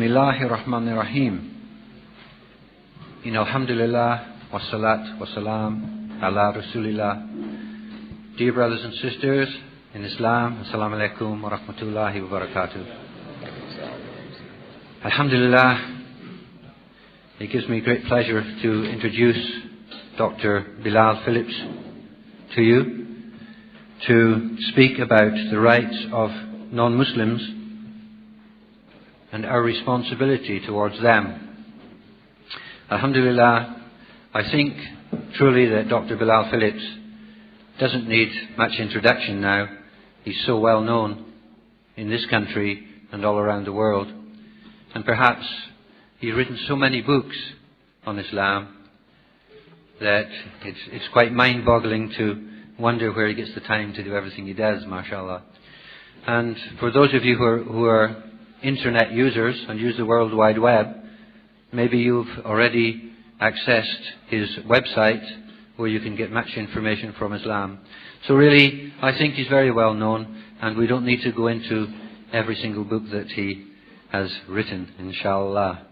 Bismillahir Rahmanir Rahim. Alhamdulillah, wassalat, wassalam, ala Rasulillah. Dear brothers and sisters in Islam, Assalamu alaikum wa rahmatullahi wa barakatuh. Alhamdulillah, it gives me great pleasure to introduce Dr. Bilal Phillips to you to speak about the rights of non-Muslims and our responsibility towards them. Alhamdulillah, I think truly that Dr. Bilal Phillips doesn't need much introduction now. He's so well known in this country and all around the world. And perhaps he's written so many books on Islam that it's quite mind-boggling to wonder where he gets the time to do everything he does, mashallah. And for those of you who are internet users and use the World Wide Web, maybe you've already accessed his website where you can get much information from Islam. So really, I think he's very well known, and we don't need to go into every single book that he has written, inshallah.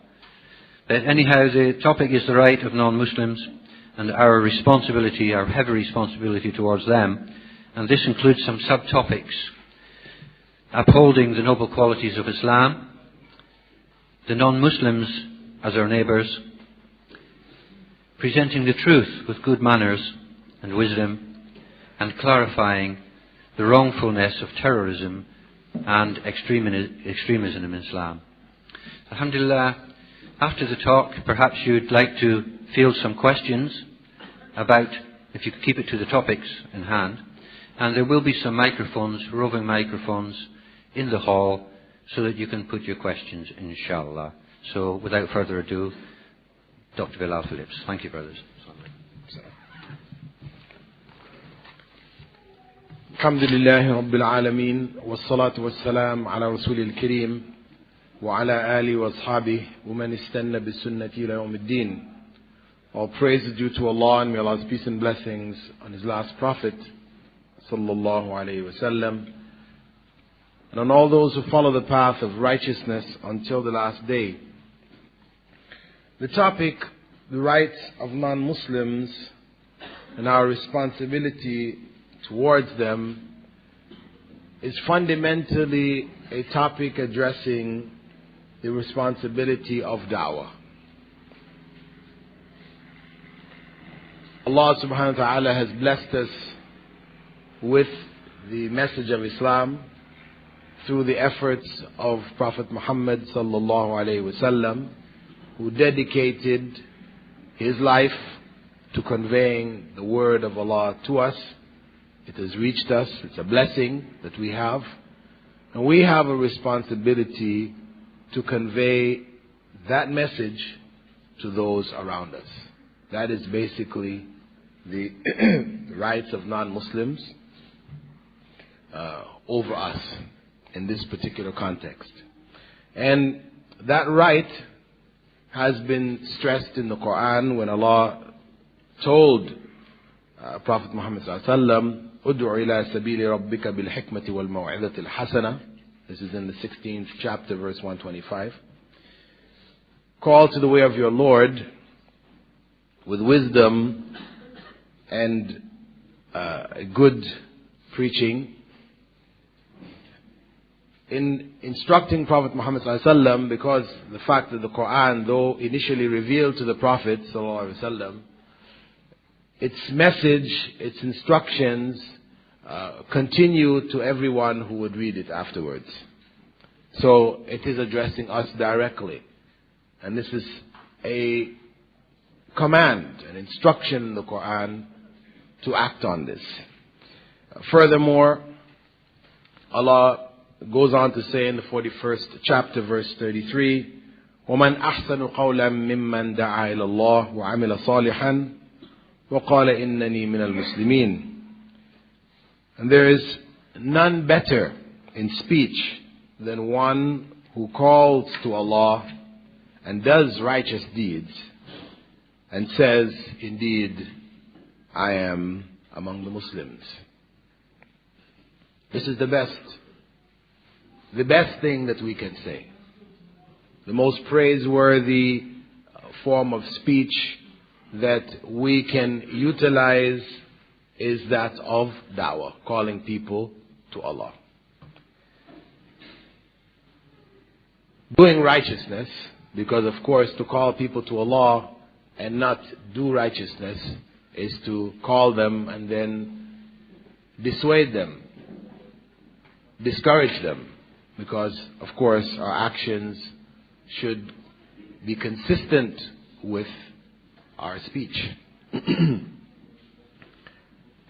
But anyhow, the topic is the right of non-Muslims and our responsibility, our heavy responsibility towards them. And this includes some subtopics: upholding the noble qualities of Islam, the non-Muslims as our neighbours, presenting the truth with good manners and wisdom, and clarifying the wrongfulness of terrorism and extremism in Islam. Alhamdulillah, after the talk, perhaps you'd like to field some questions about, if you could keep it to the topics in hand, and there will be some microphones, roving microphones, in the hall so that you can put your questions, inshallah. So without further ado, Dr. Bilal Phillips. Thank you, brothers. Alhamdulillahi Rabbil Alameen, wassalatu wassalam ala Rasulil Kareem, wa ala ali wa ashabihi, wa man istanna bi sunnati ila yawmiddin. All praise is due to Allah, and may Allah's peace and blessings on His last Prophet, sallallahu alayhi wa sallam, and on all those who follow the path of righteousness until the last day. The topic, the rights of non-Muslims and our responsibility towards them, is fundamentally a topic addressing the responsibility of da'wah. Allah subhanahu wa ta'ala has blessed us with the message of Islam through the efforts of Prophet Muhammad sallallahu alayhi wa sallam, who dedicated his life to conveying the word of Allah to us. It has reached us. It's a blessing that we have. And we have a responsibility to convey that message to those around us. That is basically the rights of non-Muslims over us in this particular context. And that right has been stressed in the Quran when Allah told Prophet Muhammad sallallahu alaihi wasallam, "Ud'u ila sabili rabbika bil hikmati wal maw'izati al hasana." This is in the 16th chapter, verse 125. Call to the way of your Lord with wisdom and good preaching. In instructing Prophet Muhammad sallallahu alaihi wasallam, because the fact that the Quran, though initially revealed to the Prophet sallallahu alaihi wasallam, its message, its instructions continue to everyone who would read it afterwards. So it is addressing us directly, and this is a command, an instruction in the Quran to act on this. Furthermore, Allah goes on to say in the 41st chapter, verse 33, وَمَنْ أَحْسَنُ قَوْلًا مِمَّنْ دَعَا إِلَى اللَّهِ وَعَمِلَ صَالِحًا وَقَالَ إِنَّنِي مِنَ الْمُسْلِمِينَ. And there is none better in speech than one who calls to Allah and does righteous deeds and says, indeed, I am among the Muslims. This is the best thing that we can say. the most praiseworthy form of speech that we can utilize is that of dawah, calling people to Allah. Doing righteousness, because of course to call people to Allah and not do righteousness is to call them and then dissuade them, discourage them, because of course our actions should be consistent with our speech.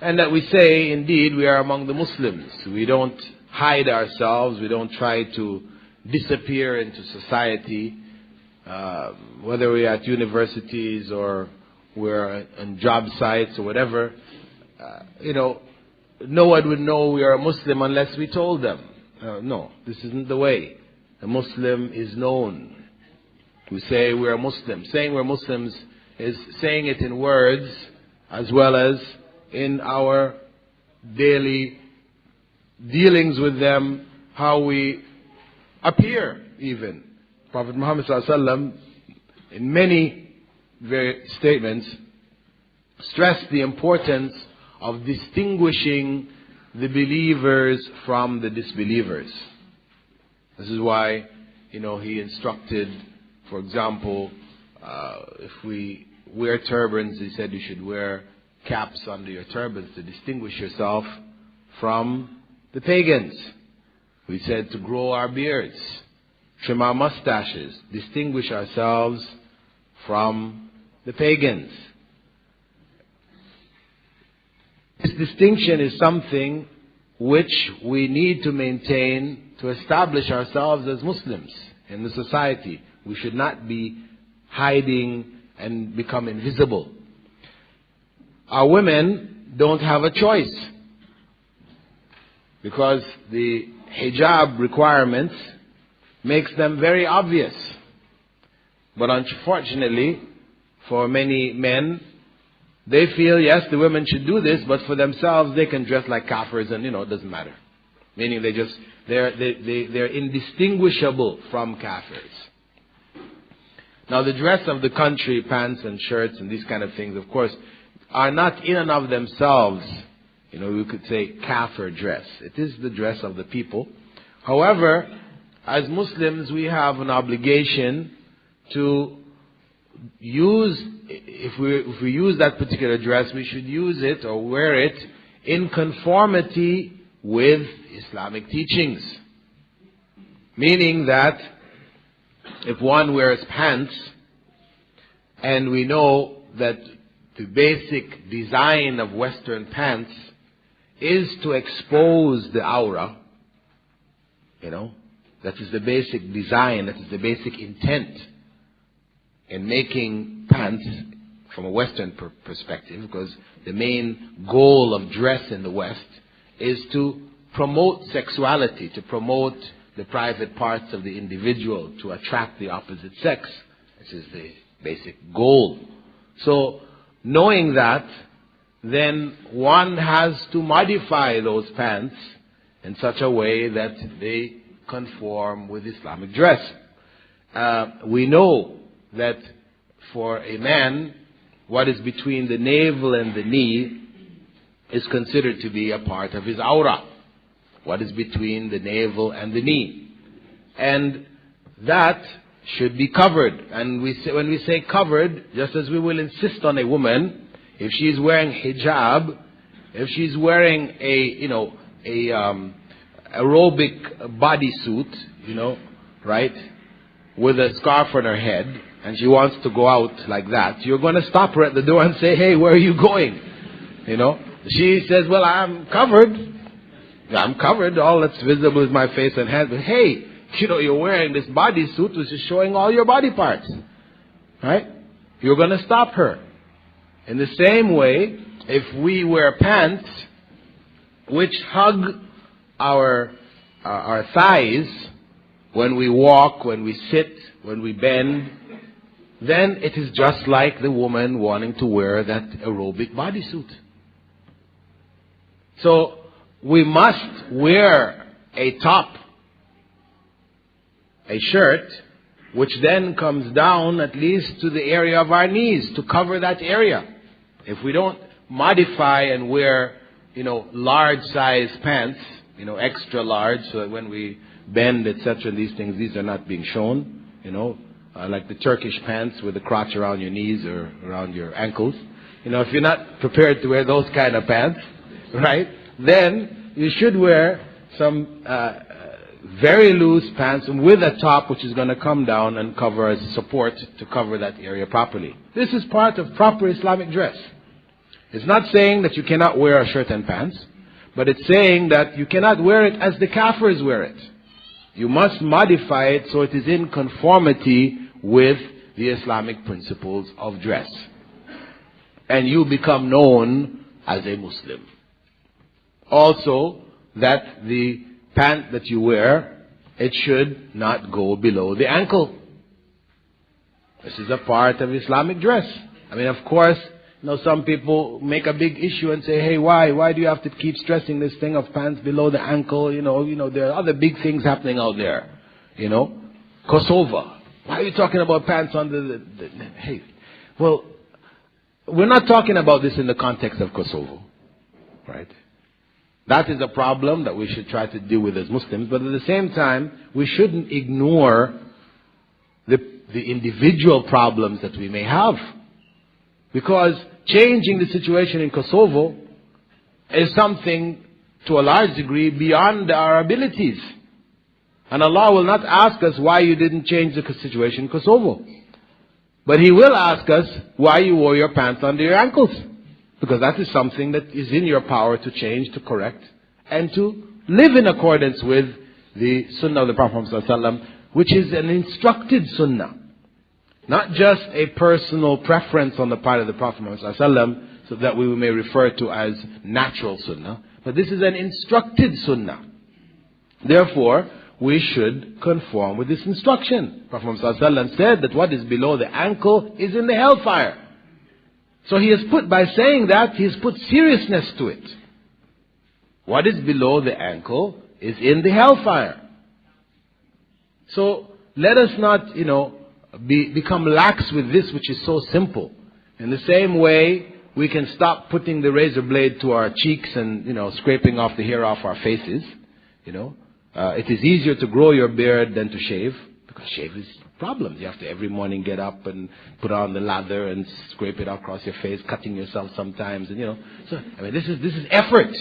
And that we say, indeed, we are among the Muslims. We don't hide ourselves. We don't try to disappear into society, whether we're at universities or we're on job sites or whatever. No one would know we are a Muslim unless we told them. No, this isn't the way. A Muslim is known. We say we're a Muslim. Saying we're Muslims is saying it in words as well as in our daily dealings with them, how we appear even. Prophet Muhammad ﷺ, in many statements, stressed the importance of distinguishing the believers from the disbelievers. This is why, he instructed, for example, if we wear turbans, he said you should wear caps under your turbans to distinguish yourself from the pagans. We said to grow our beards, trim our mustaches, distinguish ourselves from the pagans. This distinction is something which we need to maintain to establish ourselves as Muslims in the society. We should not be hiding and become invisible. Our women don't have a choice because the hijab requirements makes them very obvious. But unfortunately, for many men, they feel, yes, the women should do this, but for themselves, they can dress like kafirs and, it doesn't matter. Meaning they're indistinguishable from kafirs. Now, the dress of the country, pants and shirts and these kind of things, of course, are not in and of themselves, we could say kafir dress. It is the dress of the people. However, as Muslims, we have an obligation to use, if we use that particular dress, we should use it or wear it in conformity with Islamic teachings. Meaning that if one wears pants, and we know that the basic design of Western pants is to expose the aura, that is the basic design, that is the basic intent in making pants from a Western perspective, because the main goal of dress in the West is to promote sexuality, to promote the private parts of the individual, to attract the opposite sex. This is the basic goal. So, knowing that, then one has to modify those pants in such a way that they conform with Islamic dress. We know that for a man, what is between the navel and the knee is considered to be a part of his aura. What is between the navel and the knee. And that should be covered. And when we say covered, just as we will insist on a woman, if she's wearing hijab, if she's wearing aerobic bodysuit, right, with a scarf on her head, and she wants to go out like that, you're going to stop her at the door and say, hey, where are you going? She says, well, I'm covered. I'm covered. All that's visible is my face and hands. But hey, you're wearing this bodysuit which is showing all your body parts. Right? You're going to stop her. In the same way, if we wear pants which hug our thighs when we walk, when we sit, when we bend, then it is just like the woman wanting to wear that aerobic bodysuit. So we must wear a top, a shirt, which then comes down at least to the area of our knees, to cover that area. If we don't modify and wear, large size pants, extra large, so that when we bend, etc., these things, these are not being shown, like the Turkish pants with the crotch around your knees or around your ankles. If you're not prepared to wear those kind of pants, right, then you should wear some very loose pants with a top which is going to come down and cover as support to cover that area properly. This is part of proper Islamic dress. It's not saying that you cannot wear a shirt and pants, but it's saying that you cannot wear it as the kafirs wear it. You must modify it so it is in conformity with the Islamic principles of dress. And you become known as a Muslim. Also, that the pant that you wear, it should not go below the ankle. This is a part of Islamic dress. Of course, some people make a big issue and say, hey, why do you have to keep stressing this thing of pants below the ankle? There are other big things happening out there. Kosovo. Why are you talking about pants under the hey? Well, we're not talking about this in the context of Kosovo, right? That is a problem that we should try to deal with as Muslims, but at the same time, we shouldn't ignore the individual problems that we may have. Because changing the situation in Kosovo is something to a large degree beyond our abilities. And Allah will not ask us why you didn't change the situation in Kosovo. But He will ask us why you wore your pants under your ankles. Because that is something that is in your power to change, to correct, and to live in accordance with the Sunnah of the Prophet ﷺ, which is an instructed Sunnah. Not just a personal preference on the part of the Prophet ﷺ, so that we may refer to as natural Sunnah, but this is an instructed Sunnah. Therefore, we should conform with this instruction. Prophet ﷺ said that what is below the ankle is in the hellfire. So he has put, by saying that, he has put seriousness to it. What is below the ankle is in the hellfire. So let us not, become lax with this which is so simple. In the same way, we can stop putting the razor blade to our cheeks and, scraping off the hair off our faces. It is easier to grow your beard than to shave, because shave is problems. You have to every morning get up and put on the lather and scrape it across your face, cutting yourself sometimes, and So this is effort.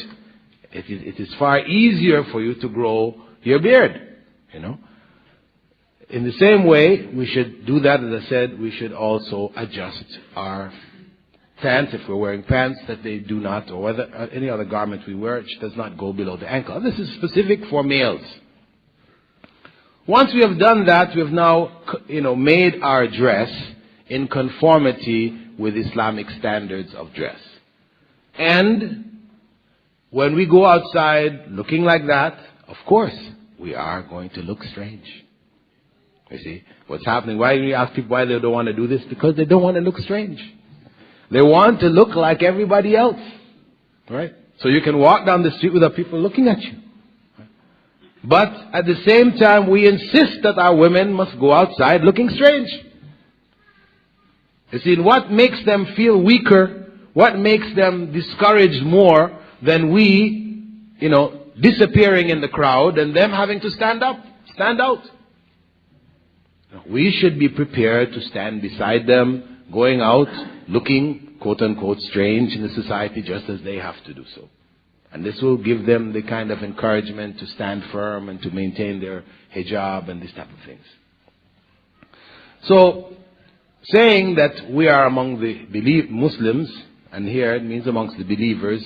It is far easier for you to grow your beard. In the same way, we should do that. As I said, we should also adjust our pants, if we're wearing pants, that they do not, or whether any other garment we wear, which does not go below the ankle. This is specific for males. Once we have done that, we have now, made our dress in conformity with Islamic standards of dress. And when we go outside looking like that, of course, we are going to look strange. You see, what's happening? Why do you ask people why they don't want to do this? Because they don't want to look strange. They want to look like everybody else. Right? So you can walk down the street without people looking at you. But at the same time, we insist that our women must go outside looking strange. You see, what makes them feel weaker, what makes them discouraged more than we, disappearing in the crowd and them having to stand up, stand out. We should be prepared to stand beside them, going out, looking, quote unquote, strange in the society just as they have to do so. And this will give them the kind of encouragement to stand firm and to maintain their hijab and these type of things. So, saying that we are among the Muslims, and here it means amongst the believers,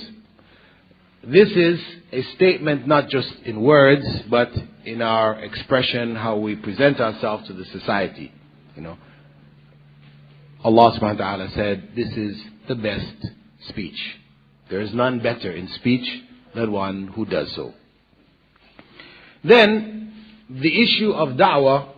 this is a statement not just in words, but in our expression, how we present ourselves to the society. Allah subhanahu wa ta'ala said, this is the best speech. There is none better in speech than one who does so. Then, the issue of da'wah,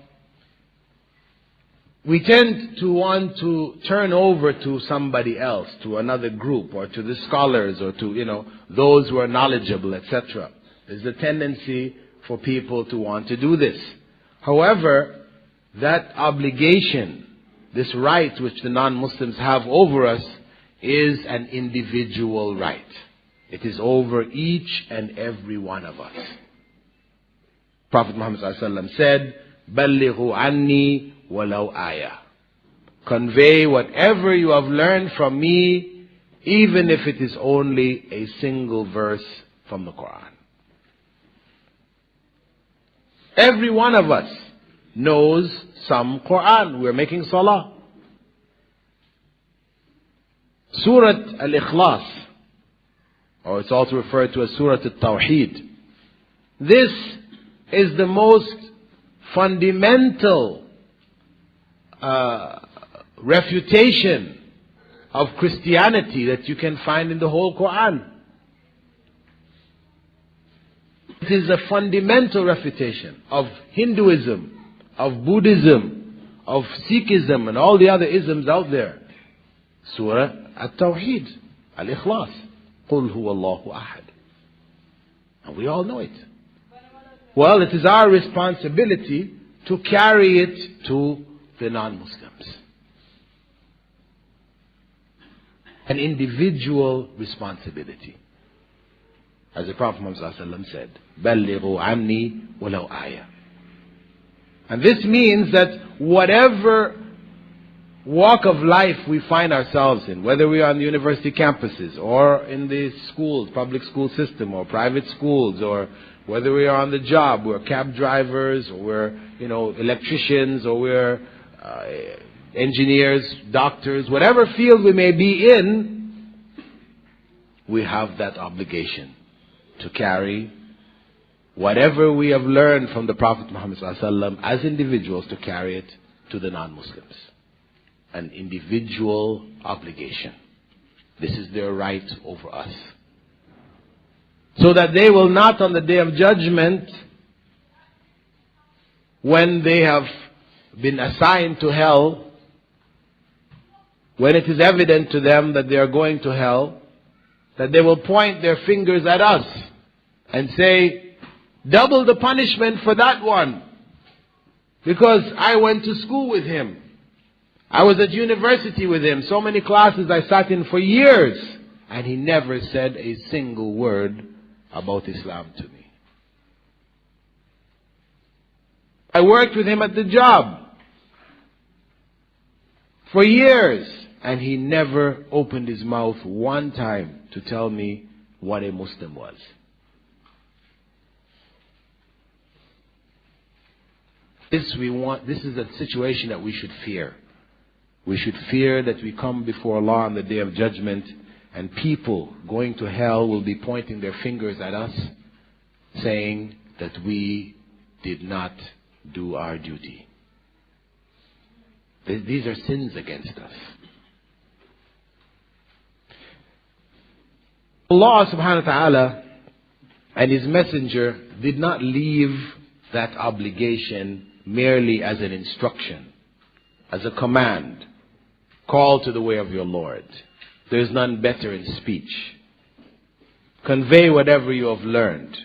we tend to want to turn over to somebody else, to another group, or to the scholars, or to, those who are knowledgeable, etc. There's a tendency for people to want to do this. However, that obligation, this right which the non-Muslims have over us, is an individual right. It is over each and every one of us. Prophet Muhammad ﷺ said, "Ballighu anni walau ayah." Convey whatever you have learned from me, even if it is only a single verse from the Quran. Every one of us knows some Quran. We're making salah. Surah Al-Ikhlas, or it's also referred to as Surah Al-Tawheed. This is the most fundamental refutation of Christianity that you can find in the whole Quran. It is a fundamental refutation of Hinduism, of Buddhism, of Sikhism, and all the other isms out there. Surah At-Tawheed, Al-Ikhlas, Qul huwa Allahu ahad. And we all know it. Well, it is our responsibility to carry it to the non-Muslims. An individual responsibility. As the Prophet Muhammad ﷺ said, "Ballighu anni walau ayah." And this means that whatever walk of life we find ourselves in, whether we are on the university campuses or in the schools, public school system or private schools, or whether we are on the job, we're cab drivers, or we're electricians, or we're engineers, doctors, whatever field we may be in, we have that obligation to carry whatever we have learned from the Prophet Muhammad ﷺ as individuals, to carry it to the non-Muslims. An individual obligation. This is their right over us. So that they will not, on the day of judgment, when they have been assigned to hell, when it is evident to them that they are going to hell, that they will point their fingers at us and say, "Double the punishment for that one, because I went to school with him. I was at university with him. So many classes I sat in for years, and he never said a single word about Islam to me. I worked with him at the job for years, and he never opened his mouth one time to tell me what a Muslim was." This is a situation that we should fear. We should fear that we come before Allah on the day of judgment, and people going to hell will be pointing their fingers at us, saying that we did not do our duty. These are sins against us. Allah subhanahu wa ta'ala and His Messenger did not leave that obligation merely as an instruction, as a command. Call to the way of your Lord. There is none better in speech. Convey whatever you have learned.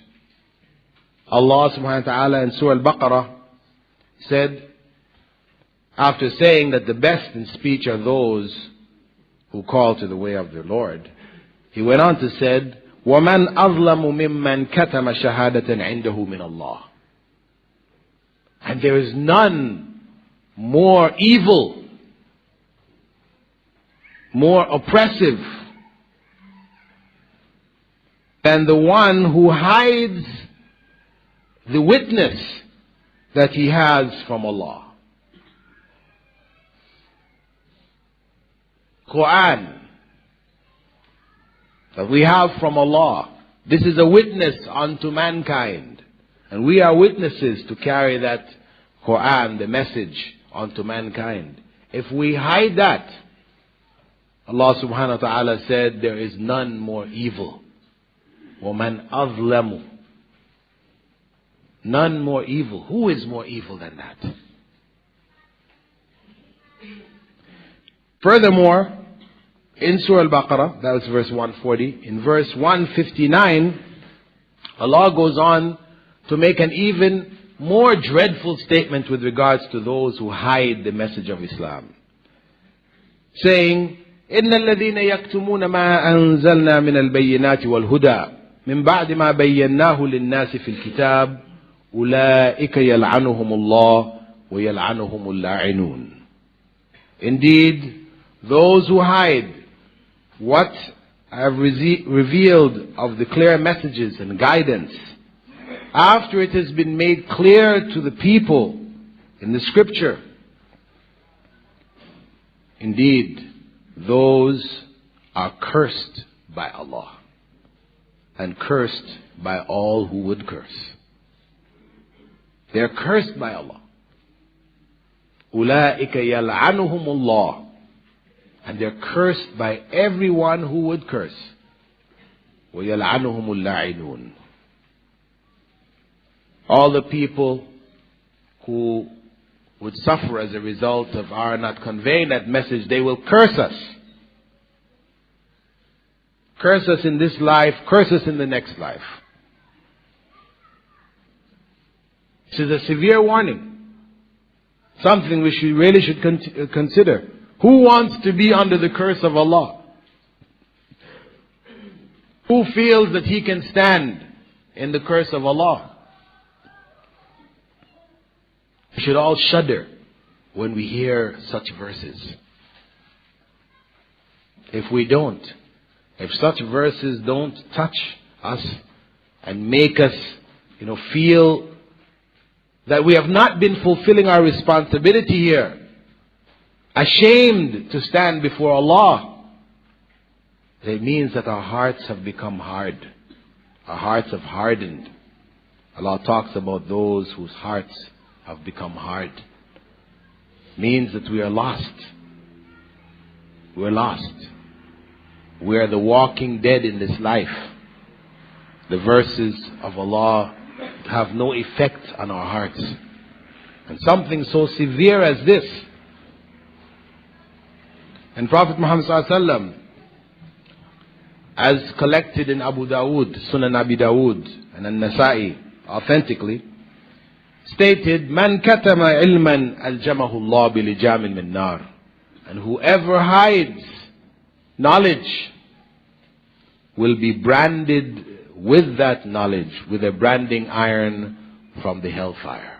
Allah subhanahu wa ta'ala in Surah Al-Baqarah said, after saying that the best in speech are those who call to the way of their Lord, He went on to say, وَمَنْ أَظْلَمُ مِمَّنْ كَتَمَ شَهَادَةً عِنْدَهُ مِنَ اللَّهِ. And there is none more evil, more oppressive than the one who hides the witness that he has from Allah. Quran that we have from Allah, this is a witness unto mankind, and we are witnesses to carry that Quran, the message, unto mankind. If we hide that, Allah subhanahu wa ta'ala said, there is none more evil. وَمَنْ أَظْلَمُ. None more evil. Who is more evil than that? Furthermore, in Surah Al-Baqarah, that was verse 140, in verse 159, Allah goes on to make an even more dreadful statement with regards to those who hide the message of Islam, saying, إن الذين يكتمون ما أنزلنا من البينات والهدى من بعد ما بيناه للناس في الكتاب أولئك يلعنهم الله ويلعنهم اللاعنون. Indeed, those who hide what I have revealed of the clear messages and guidance after it has been made clear to the people in the scripture, indeed, those are cursed by Allah and cursed by all who would curse. They are cursed by Allah. أُولَٰئِكَ يَلْعَنُهُمُ اللَّهُ. And they are cursed by everyone who would curse. وَيَلْعَنُهُمُ اللَّاعِنُونَ. All the people who would suffer as a result of our not conveying that message, they will curse us. Curse us in this life, curse us in the next life. This is a severe warning. Something we really should consider. Who wants to be under the curse of Allah? Who feels that he can stand in the curse of Allah? We should all shudder when we hear such verses. If we don't, if such verses don't touch us and make us, feel that we have not been fulfilling our responsibility here, ashamed to stand before Allah, it means that our hearts have become hard. Our hearts have hardened. Allah talks about those whose hearts have become hard. Means that we are lost. We're lost. We are the walking dead in this life. The verses of Allah have no effect on our hearts. And something so severe as this. And Prophet Muhammad ﷺ, as collected in Abu Dawood, Sunan Abi Dawood, and An-Nasa'i, authentically, stated, "Man katama ilman aljamahu Allah bilijamin min nar." And whoever hides knowledge will be branded with that knowledge, with a branding iron from the hellfire.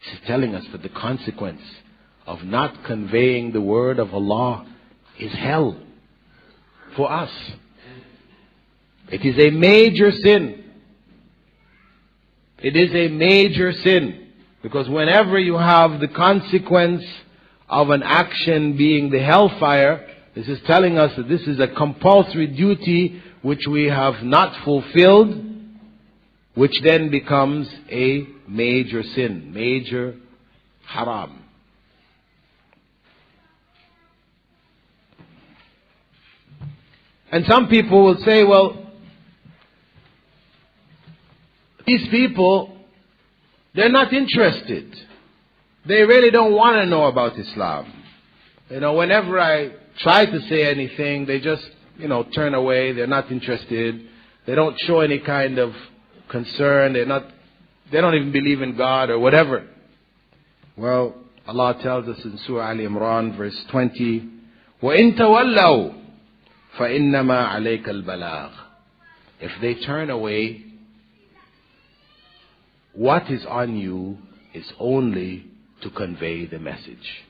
This is telling us that the consequence of not conveying the word of Allah is hell for us. It is a major sin. It is a major sin. Because whenever you have the consequence of an action being the hellfire, this is telling us that this is a compulsory duty which we have not fulfilled, which then becomes a major sin, major haram. And some people will say, well, these people, they're not interested. They really don't want to know about Islam. Whenever I try to say anything, they just, turn away. They're not interested. They don't show any kind of concern. They don't even believe in God or whatever. Well, Allah tells us in Surah Al-Imran, verse 20, وَإِن تَوَلَّوْا فَإِنَّمَا عَلَيْكَ الْبَلَاغُ. If they turn away, what is on you is only to convey the message.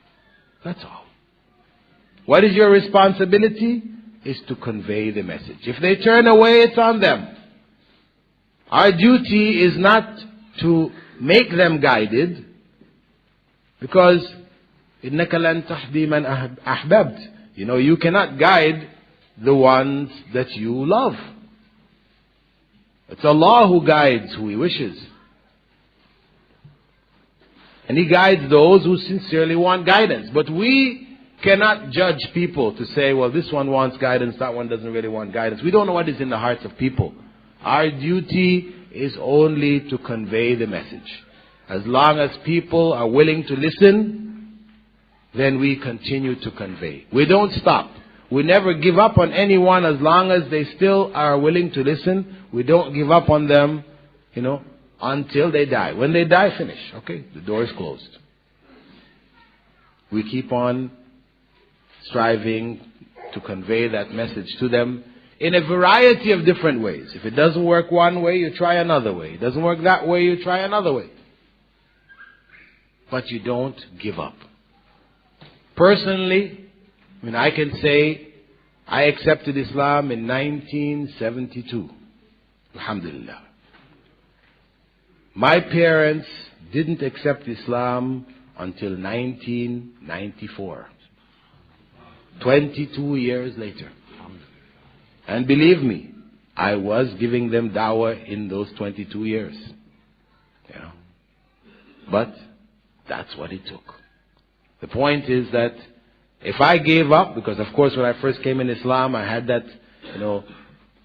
That's all. What is your responsibility? Is to convey the message. If they turn away, it's on them. Our duty is not to make them guided, because إِنَّكَ لَن تَهْدِي مَنْ أَحْبَبْتَ. You cannot guide the ones that you love. It's Allah who guides who He wishes. And He guides those who sincerely want guidance. But we cannot judge people to say, well, this one wants guidance, that one doesn't really want guidance. We don't know what is in the hearts of people. Our duty is only to convey the message. As long as people are willing to listen, then we continue to convey. We don't stop. We never give up on anyone as long as they still are willing to listen. We don't give up on them until they die. When they die, finish. Okay, the door is closed. We keep on striving to convey that message to them in a variety of different ways. If it doesn't work one way, you try another way. It doesn't work that way, you try another way. But you don't give up. Personally, I can say I accepted Islam in 1972. Alhamdulillah. My parents didn't accept Islam until 1994. 22 years later. And believe me, I was giving them dawah in those 22 years. But that's what it took. The point is that if I gave up, because of course when I first came in Islam, I had that,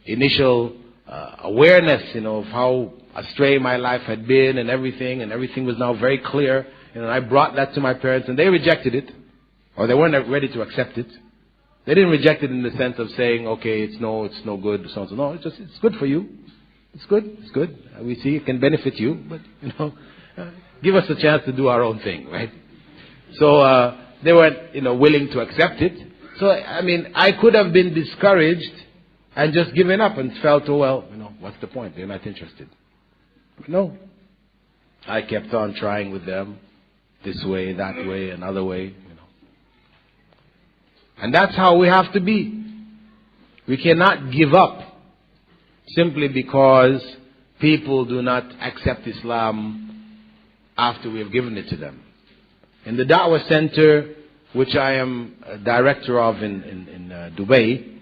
initial awareness, of how astray my life had been and everything was now very clear. And I brought that to my parents and they rejected it, or they weren't ready to accept it. They didn't reject it in the sense of saying, okay, it's no good, so and so. No, it's good for you. It's good. We see it can benefit you, but, give us a chance to do our own thing, right? So, they weren't, willing to accept it. So, I could have been discouraged and just given up and felt, oh, well, what's the point? They're not interested. But no. I kept on trying with them, this way, that way, another way, And that's how we have to be. We cannot give up simply because people do not accept Islam after we have given it to them. In the Dawah Center, which I am a director of in Dubai,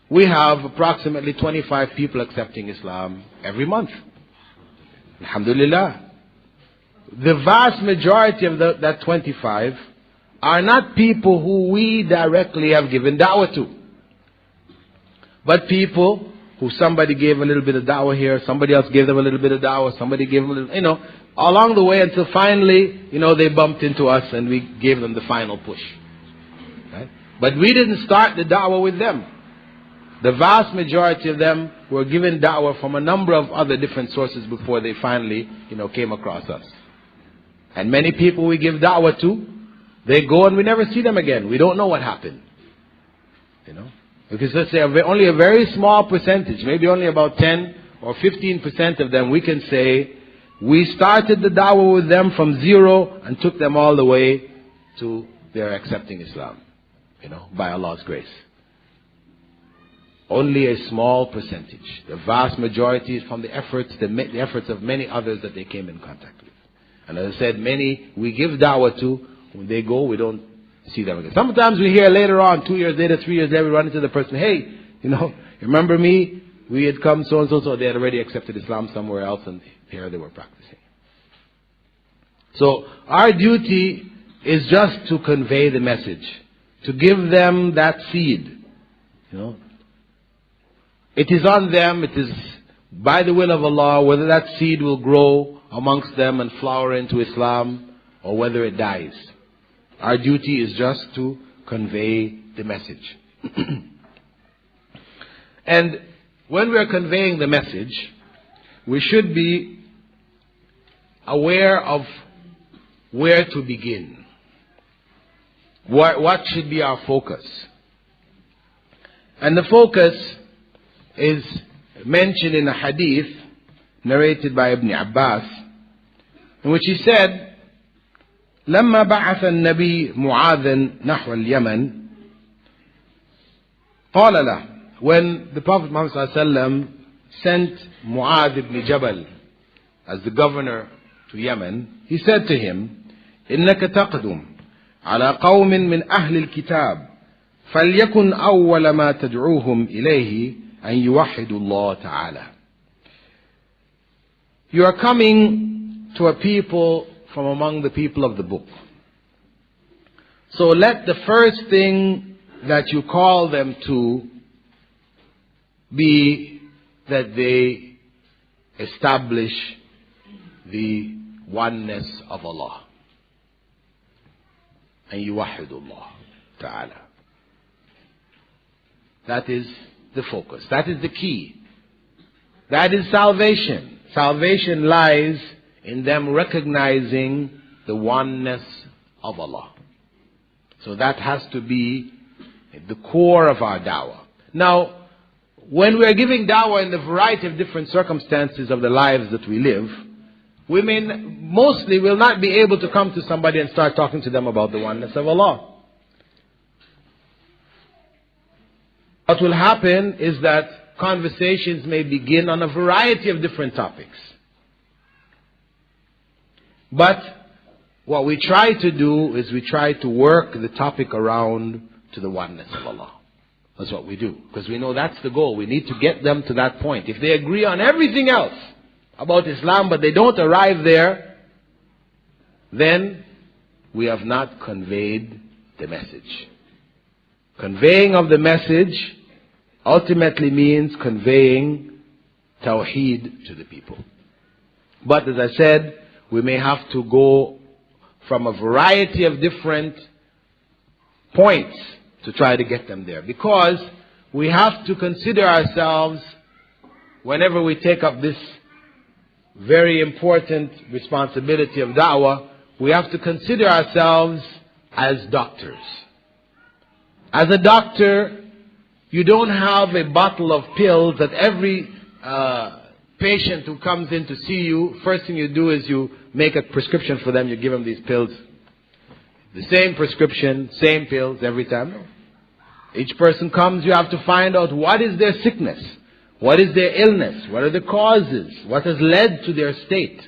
we have approximately 25 people accepting Islam every month. Alhamdulillah. The vast majority of that 25 are not people who we directly have given da'wah to, but people who somebody gave a little bit of da'wah here, somebody else gave them a little bit of da'wah, somebody gave them a little, along the way until finally, they bumped into us and we gave them the final push. Right? But we didn't start the da'wah with them. The vast majority of them were given da'wah from a number of other different sources before they finally, came across us. And many people we give da'wah to, they go and we never see them again. We don't know what happened. Because let's say only a very small percentage, maybe only about 10 or 15% of them, we can say, we started the da'wah with them from zero and took them all the way to their accepting Islam, by Allah's grace. Only a small percentage. The vast majority is from the efforts of many others that they came in contact with. And as I said, many we give da'wah to, when they go, we don't see them again. Sometimes we hear later on, 2 years later, 3 years later, we run into the person, hey, remember me? We had come so and so, so they had already accepted Islam somewhere else and here they were practicing. So our duty is just to convey the message, to give them that seed. It is on them, it is by the will of Allah, whether that seed will grow amongst them and flower into Islam or whether it dies. Our duty is just to convey the message. And when we are conveying the message, we should be aware of where to begin. What should be our focus? And the focus is mentioned in a hadith narrated by Ibn Abbas, in which he said, لما بعث النبي معاذا نحو اليمن قال له, when the Prophet Muhammad ﷺ sent Mu'adh ibn Jabal as the governor to Yemen, he said to him, إنك تقدم على قوم من أهل الكتاب فليكن أول ما تدعوهم إليه أن يوحدوا الله تعالى. You are coming to a people from among the people of the book. So let the first thing that you call them to be that they establish the oneness of Allah. And yuwahidullah ta'ala. That is the focus. That is the key. That is salvation. Salvation lies in them recognizing the oneness of Allah. So that has to be the core of our da'wah. Now, when we are giving da'wah in the variety of different circumstances of the lives that we live, women mostly will not be able to come to somebody and start talking to them about the oneness of Allah. What will happen is that conversations may begin on a variety of different topics. But what we try to do is we try to work the topic around to the oneness of Allah. That's what we do. Because we know that's the goal. We need to get them to that point. If they agree on everything else about Islam, but they don't arrive there, then we have not conveyed the message. Conveying of the message ultimately means conveying Tawheed to the people. But as I said, we may have to go from a variety of different points to try to get them there. Because we have to consider ourselves, whenever we take up this very important responsibility of da'wah, we have to consider ourselves as doctors. As a doctor, you don't have a bottle of pills that every patient who comes in to see you, first thing you do is you make a prescription for them, you give them these pills. The same prescription, same pills every time. Each person comes, you have to find out what is their sickness, what is their illness, what are the causes, what has led to their state.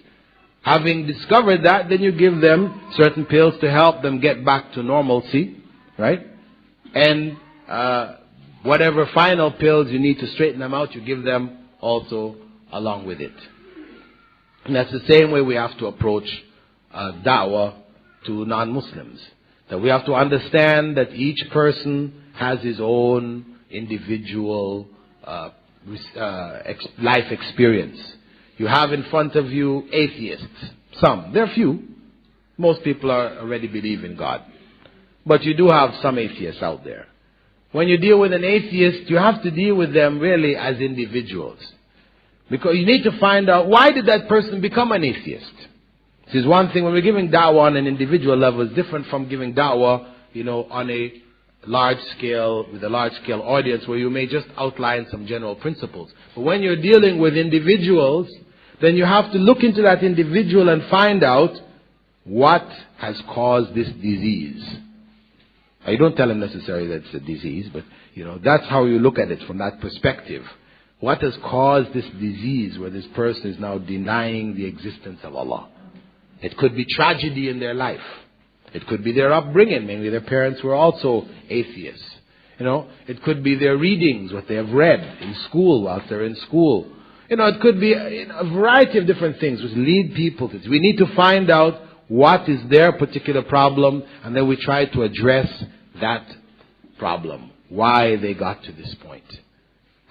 Having discovered that, then you give them certain pills to help them get back to normalcy, right? And whatever final pills you need to straighten them out, you give them also along with it. And that's the same way we have to approach da'wah to non-Muslims. That we have to understand that each person has his own individual life experience. You have in front of you atheists. Some. There are few. Most people already believe in God. But you do have some atheists out there. When you deal with an atheist, you have to deal with them really as individuals. Because you need to find out, why did that person become an atheist? This is one thing, when we're giving da'wah on an individual level, it's different from giving da'wah, on a large scale, with a large scale audience, where you may just outline some general principles. But when you're dealing with individuals, then you have to look into that individual and find out what has caused this disease. Now, you don't tell him necessarily that it's a disease, but that's how you look at it from that perspective. What has caused this disease where this person is now denying the existence of Allah? It could be tragedy in their life. It could be their upbringing. Maybe their parents were also atheists. It could be their readings, what they have read in school whilst they're in school. It could be a variety of different things which lead people to this. We need to find out what is their particular problem, and then we try to address that problem, why they got to this point.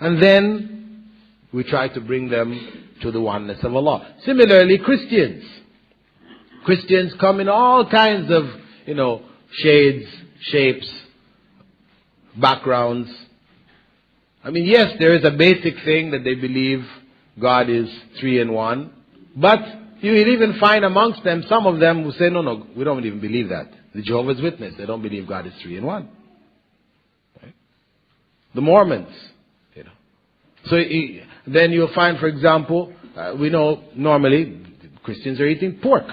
And then we try to bring them to the oneness of Allah. Similarly, Christians. Christians come in all kinds of, shades, shapes, backgrounds. Yes, there is a basic thing that they believe God is 3 in 1. But you will even find amongst them, some of them who say, no, we don't even believe that. The Jehovah's Witness, they don't believe God is 3 in 1. Right? The Mormons. So then you'll find, for example, we know normally Christians are eating pork.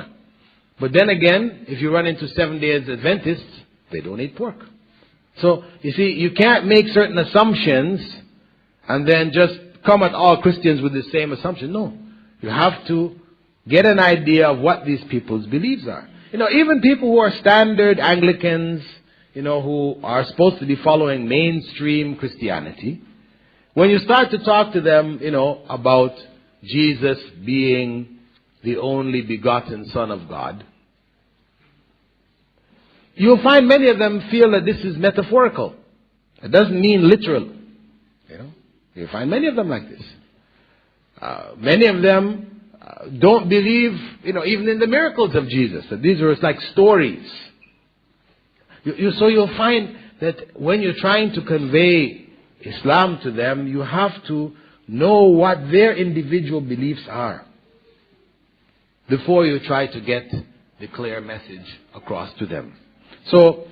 But then again, if you run into Seventh-day Adventists, they don't eat pork. So, you see, you can't make certain assumptions and then just come at all Christians with the same assumption. No. You have to get an idea of what these people's beliefs are. Even people who are standard Anglicans, who are supposed to be following mainstream Christianity, when you start to talk to them, about Jesus being the only begotten Son of God, you'll find many of them feel that this is metaphorical. It doesn't mean literal. You'll find many of them like this. Many of them don't believe, even in the miracles of Jesus. That these are like stories. So you'll find that when you're trying to convey Islam to them, you have to know what their individual beliefs are. before you try to get the clear message across to them. So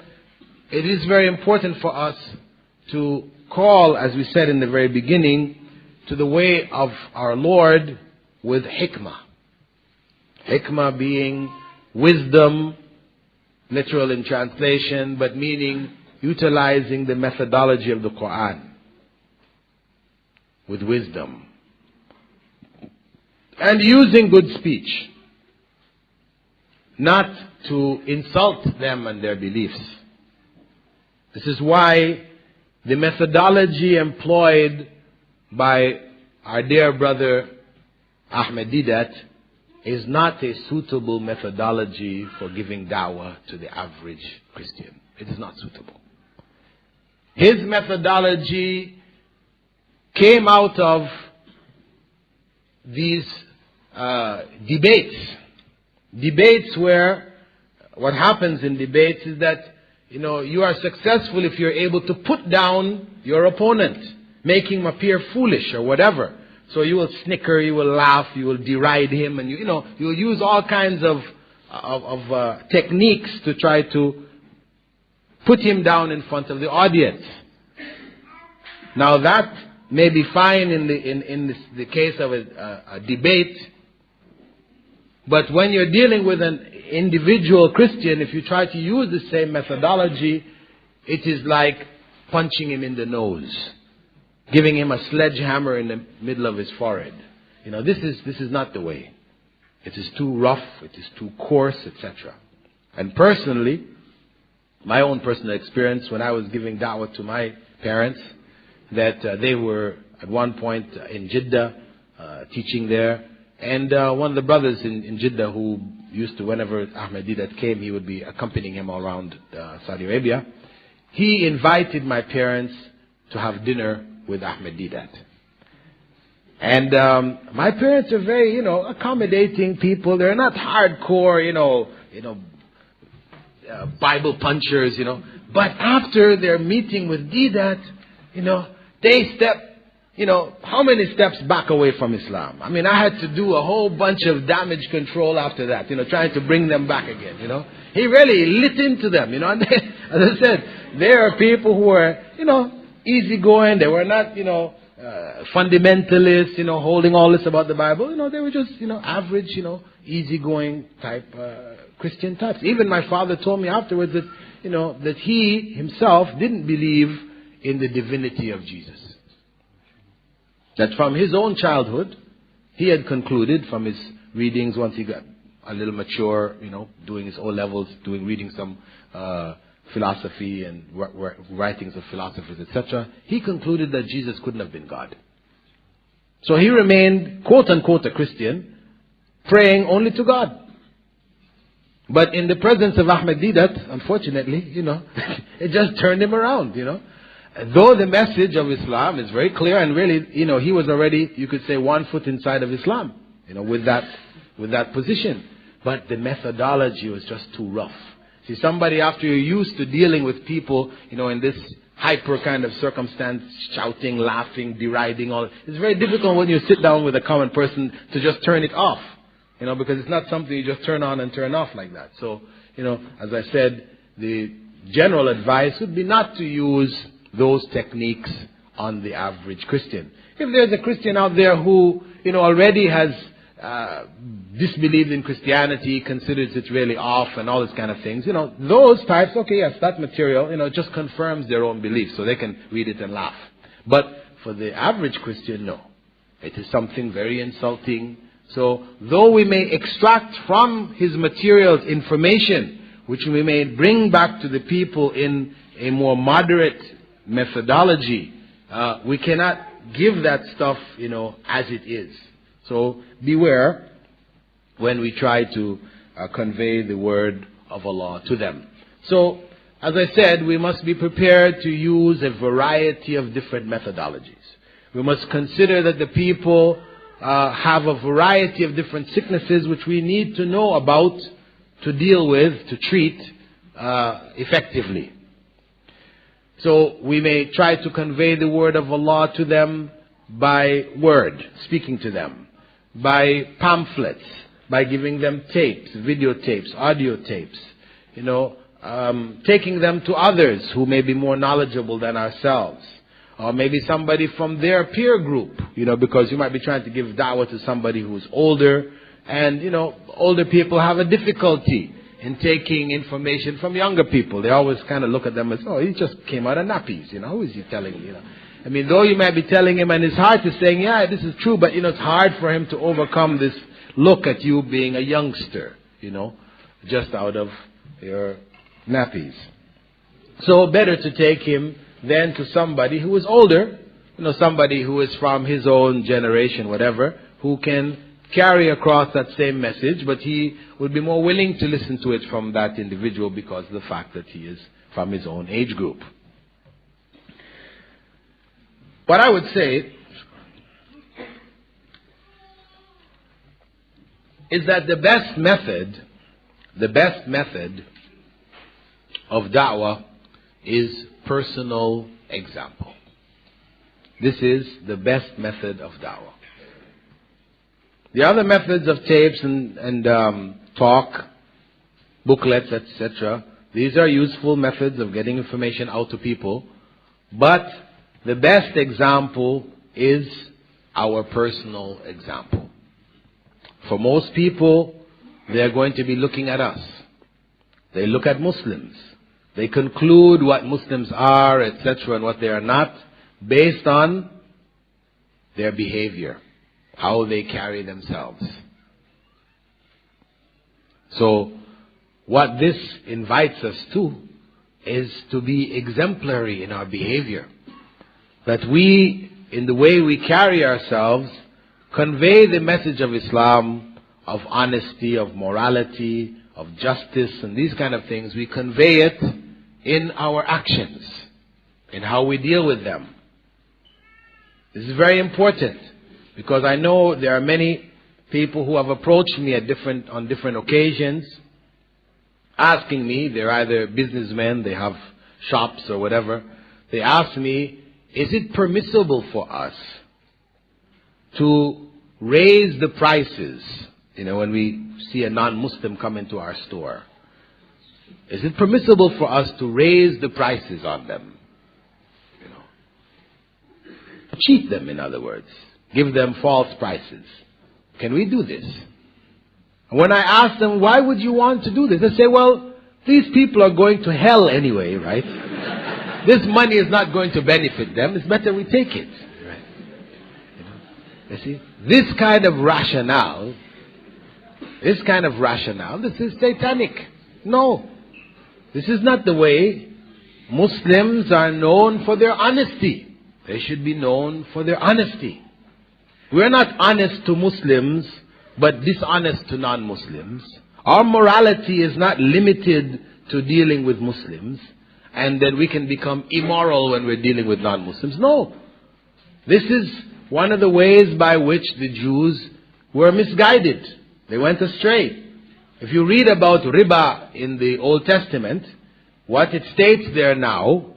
it is very important for us to call, as we said in the very beginning, to the way of our Lord with hikmah. Hikmah being wisdom, literal in translation, but meaning utilizing the methodology of the Quran with wisdom. And using good speech, not to insult them and their beliefs. This is why the methodology employed by our dear brother Ahmed Didat is not a suitable methodology for giving dawah to the average Christian. It is not suitable. His methodology came out of these debates where what happens in debates is that you are successful if you're able to put down your opponent, making him appear foolish or whatever. So you will snicker, you will laugh, you will deride him, and you'll use all kinds of techniques to try to put him down in front of the audience. Now that may be fine in the case of a debate, but when you're dealing with an individual Christian, if you try to use the same methodology, it is like punching him in the nose, giving him a sledgehammer in the middle of his forehead. This is not the way. It is too rough, it is too coarse, etc. And personally, my own personal experience when I was giving da'wah to my parents, that they were at one point in Jeddah teaching there, and one of the brothers in Jeddah who used to, whenever Ahmed Didat came, he would be accompanying him all around Saudi Arabia. He invited my parents to have dinner with Ahmed Didat. And my parents are very, accommodating people. They're not hardcore, Bible punchers, But after their meeting with Didat, they step, how many steps back away from Islam? I mean, I had to do a whole bunch of damage control after that, trying to bring them back again, He really lit into them, And they, as I said, there are people who are, easygoing. They were not, fundamentalists, holding all this about the Bible. They were just, average, easygoing type Christian types. Even my father told me afterwards that, that he himself didn't believe in the divinity of Jesus. That from his own childhood, he had concluded from his readings once he got a little mature, doing his O-levels, reading some philosophy and writings of philosophers, etc. He concluded that Jesus couldn't have been God. So he remained, quote-unquote, a Christian, praying only to God. But in the presence of Ahmed Didat, unfortunately, it just turned him around, Though the message of Islam is very clear, and really, he was already, you could say, 1 foot inside of Islam, with that position. But the methodology was just too rough. See, somebody after you're used to dealing with people, in this hyper kind of circumstance, shouting, laughing, deriding, it's very difficult when you sit down with a common person to just turn it off, because it's not something you just turn on and turn off like that. So, as I said, the general advice would be not to use those techniques on the average Christian. If there's a Christian out there who, already has disbelieved in Christianity, considers it really off and all these kind of things, those types, okay, yes, that material, just confirms their own beliefs, so they can read it and laugh. But for the average Christian, no. It is something very insulting. So, though we may extract from his materials information, which we may bring back to the people in a more moderate methodology, we cannot give that stuff, as it is. So beware when we try to convey the word of Allah to them. So, as I said, we must be prepared to use a variety of different methodologies. We must consider that the people have a variety of different sicknesses which we need to know about, to deal with, to treat effectively. So we may try to convey the word of Allah to them by word, speaking to them, by pamphlets, by giving them tapes, videotapes, audio tapes, taking them to others who may be more knowledgeable than ourselves. Or maybe somebody from their peer group, because you might be trying to give da'wah to somebody who's older, and, older people have a difficulty in taking information from younger people. They always kind of look at them as, oh, he just came out of nappies, who is he telling, though you might be telling him, and his heart is saying, yeah, this is true, but, it's hard for him to overcome this look at you being a youngster, just out of your nappies. So better to take him then to somebody who is older, somebody who is from his own generation, whatever, who can carry across that same message, but he would be more willing to listen to it from that individual because of the fact that he is from his own age group. What I would say is that the best method of da'wah is personal example. This is the best method of da'wah. The other methods of tapes and talk, booklets, etc., these are useful methods of getting information out to people, but the best example is our personal example. For most people, they are going to be looking at us. They look at Muslims. They conclude what Muslims are, etc., and what they are not, based on their behavior, how they carry themselves. So, what this invites us to is to be exemplary in our behavior. That we, in the way we carry ourselves, convey the message of Islam, of honesty, of morality, of justice, and these kind of things. We convey it in our actions, in how we deal with them. This is very important, because I know there are many people who have approached me on different occasions, asking me, they're either businessmen, they have shops or whatever, they ask me, is it permissible for us to raise the prices, when we see a non-Muslim come into our store? Is it permissible for us to raise the prices on them? Cheat them, in other words. Give them false prices. Can we do this? And when I ask them, why would you want to do this? They say, well, these people are going to hell anyway, right? This money is not going to benefit them. It's better we take it. Right? You see? This kind of rationale, this is satanic. No. This is not the way. Muslims are known for their honesty. They should be known for their honesty. We're not honest to Muslims, but dishonest to non-Muslims. Our morality is not limited to dealing with Muslims, and then we can become immoral when we're dealing with non-Muslims. No. This is one of the ways by which the Jews were misguided. They went astray. If you read about riba in the Old Testament, what it states there now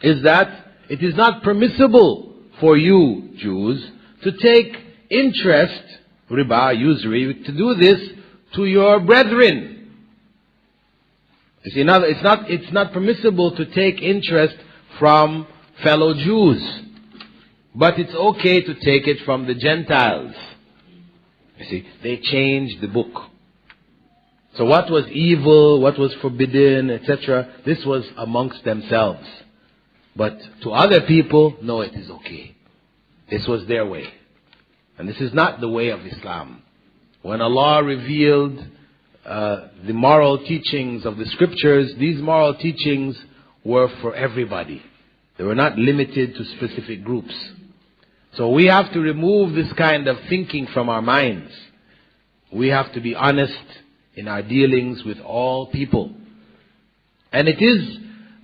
is that it is not permissible for you, Jews, to take interest, riba, usury, to do this to your brethren. You see, now it's not permissible to take interest from fellow Jews, but it's okay to take it from the Gentiles. You see, they changed the book. So what was evil, what was forbidden, etc., this was amongst themselves. But to other people, no, it is okay. This was their way. And this is not the way of Islam. When Allah revealed the moral teachings of the scriptures, these moral teachings were for everybody. They were not limited to specific groups. So we have to remove this kind of thinking from our minds. We have to be honest in our dealings with all people. And it is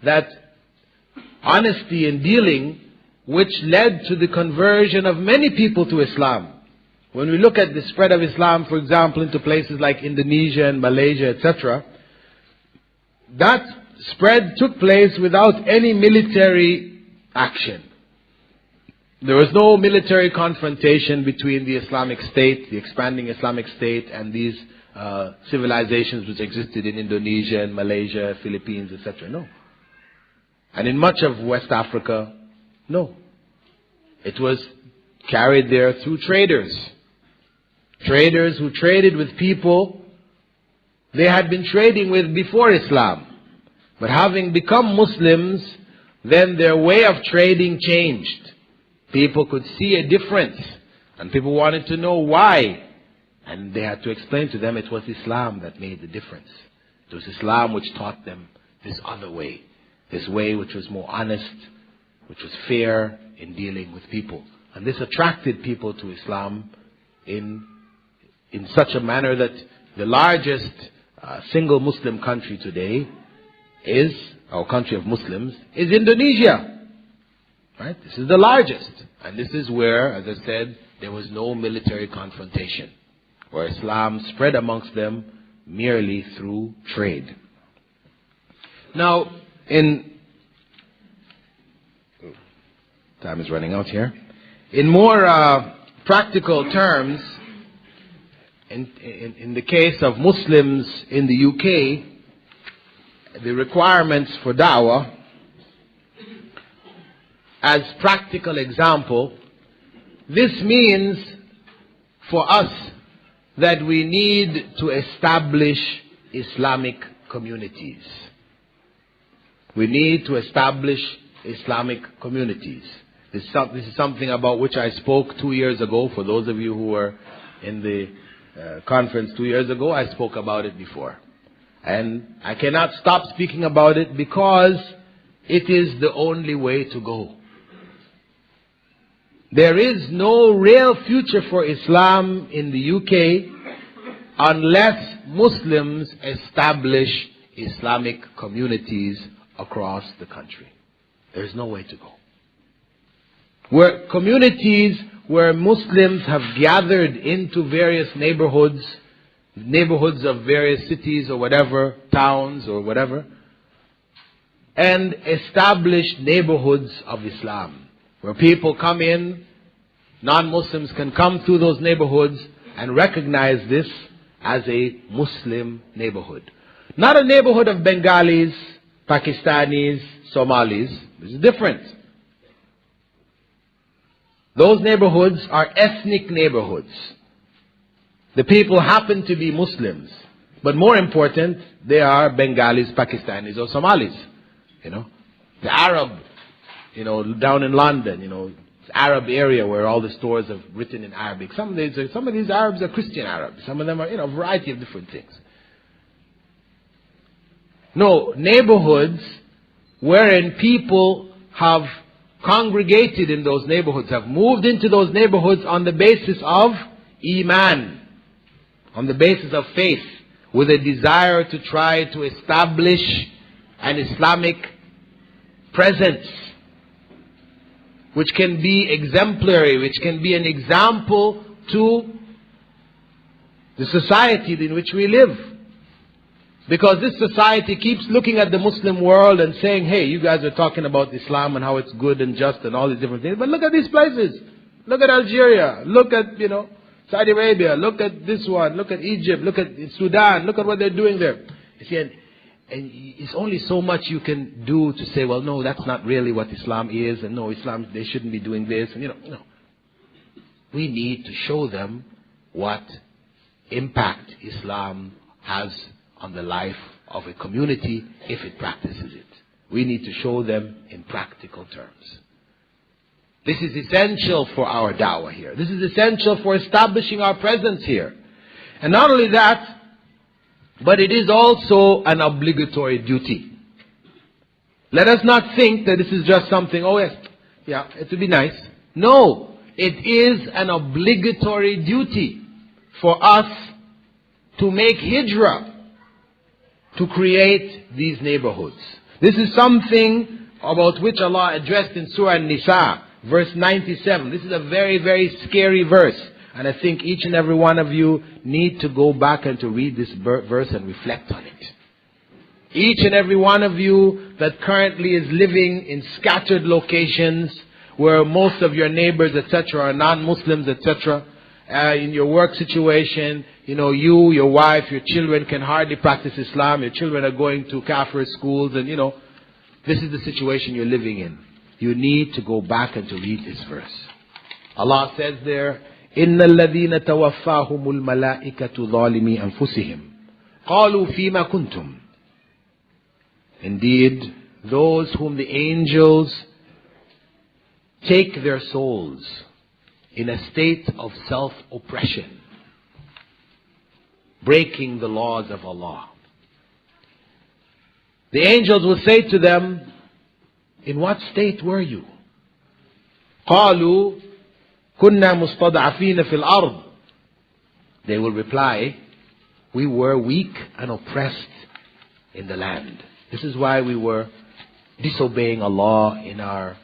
that honesty in dealing which led to the conversion of many people to Islam. When we look at the spread of Islam, for example, into places like Indonesia and Malaysia, etc., that spread took place without any military action. There was no military confrontation between the Islamic State, the expanding Islamic State, and these civilizations which existed in Indonesia and Malaysia, Philippines, etc. No. And in much of West Africa, no. It was carried there through traders. Traders who traded with people they had been trading with before Islam. But having become Muslims, then their way of trading changed. People could see a difference. And people wanted to know why. And they had to explain to them it was Islam that made the difference. It was Islam which taught them this other way. This way which was more honest, which was fair in dealing with people. And this attracted people to Islam in such a manner that the largest single Muslim country today is, our country of Muslims, is Indonesia. Right? This is the largest. And this is where, as I said, there was no military confrontation. Where Islam spread amongst them merely through trade. Now, time is running out here. In more practical terms, in the case of Muslims in the UK, the requirements for da'wah, as practical example, this means for us that we need to establish Islamic communities. We need to establish Islamic communities. This is something about which I spoke 2 years ago. For those of you who were in the conference 2 years ago, I spoke about it before. And I cannot stop speaking about it because it is the only way to go. There is no real future for Islam in the UK unless Muslims establish Islamic communities across the country. There is no way to go. Where communities where Muslims have gathered into various neighborhoods of various cities or whatever, towns or whatever, and established neighborhoods of Islam, where people come in, non-Muslims can come through those neighborhoods and recognize this as a Muslim neighborhood. Not a neighborhood of Bengalis, Pakistanis, Somalis. This is different. Those neighborhoods are ethnic neighborhoods. The people happen to be Muslims. But more important, they are Bengalis, Pakistanis or Somalis. The Arab, down in London, it's Arab area where all the stores are written in Arabic. Some of these Arabs are Christian Arabs. Some of them are, a variety of different things. No, neighborhoods wherein people have congregated in those neighborhoods, have moved into those neighborhoods on the basis of Iman, on the basis of faith, with a desire to try to establish an Islamic presence, which can be exemplary, which can be an example to the society in which we live. Because this society keeps looking at the Muslim world and saying, hey, you guys are talking about Islam and how it's good and just and all these different things. But look at these places. Look at Algeria. Look at, Saudi Arabia. Look at this one. Look at Egypt. Look at Sudan. Look at what they're doing there. You see, and it's only so much you can do to say, well, no, that's not really what Islam is. And no, Islam, they shouldn't be doing this. And, no. We need to show them what impact Islam has on the life of a community if it practices it. We need to show them in practical terms. This is essential for our da'wah here. This is essential for establishing our presence here. And not only that, but it is also an obligatory duty. Let us not think that this is just something, oh yes, yeah, it would be nice. No, it is an obligatory duty for us to make hijrah, to create these neighborhoods. This is something about which Allah addressed in Surah An-Nisa, verse 97. This is a very, very scary verse. And I think each and every one of you need to go back and to read this verse and reflect on it. Each and every one of you that currently is living in scattered locations where most of your neighbors, etc., are non-Muslims, etc. In your work situation, you, your wife, your children can hardly practice Islam. Your children are going to kafir schools, and this is the situation you're living in. You need to go back and to read this verse. Allah says there, إِنَّ الَّذِينَ تَوَفَّاهُمُ الْمَلَائِكَةُ ظَالِمِي أَنفُسِهِمْ قَالُوا فِيمَا كُنْتُمْ. Indeed, those whom the angels take their souls in a state of self-oppression, breaking the laws of Allah. The angels will say to them, in what state were you? قَالُوا كُنَّا مُسْتَضْعَفِينَ فِي الْأَرْضِ. They will reply, we were weak and oppressed in the land. This is why we were disobeying Allah in our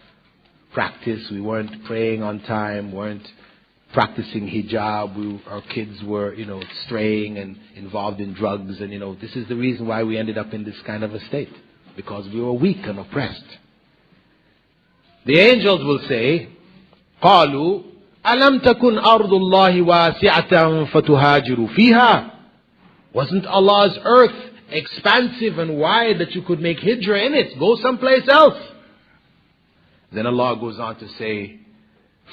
practice. We weren't praying on time, weren't practicing hijab. Our kids were, straying and involved in drugs. And, this is the reason why we ended up in this kind of a state. Because we were weak and oppressed. The angels will say, قَالُوا أَلَمْ تَكُنْ أَرْضُ اللَّهِ وَاسِعَةً فَتُهَاجِرُوا فِيهَا. Wasn't Allah's earth expansive and wide that you could make hijrah in it? Go someplace else. Then Allah goes on to say,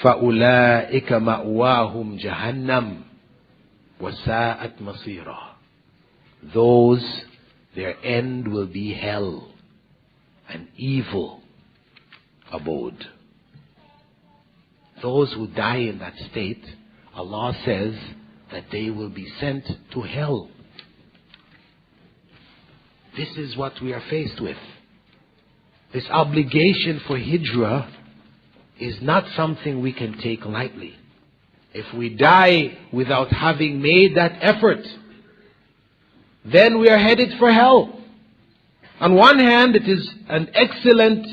فَأُولَٰئِكَ مَأْوَاهُمْ جَهَنَّمْ وَسَاءَتْ مَصِيرًا. Those, their end will be hell, an evil abode. Those who die in that state, Allah says that they will be sent to hell. This is what we are faced with. This obligation for hijrah is not something we can take lightly. If we die without having made that effort, then we are headed for hell. On one hand, it is an excellent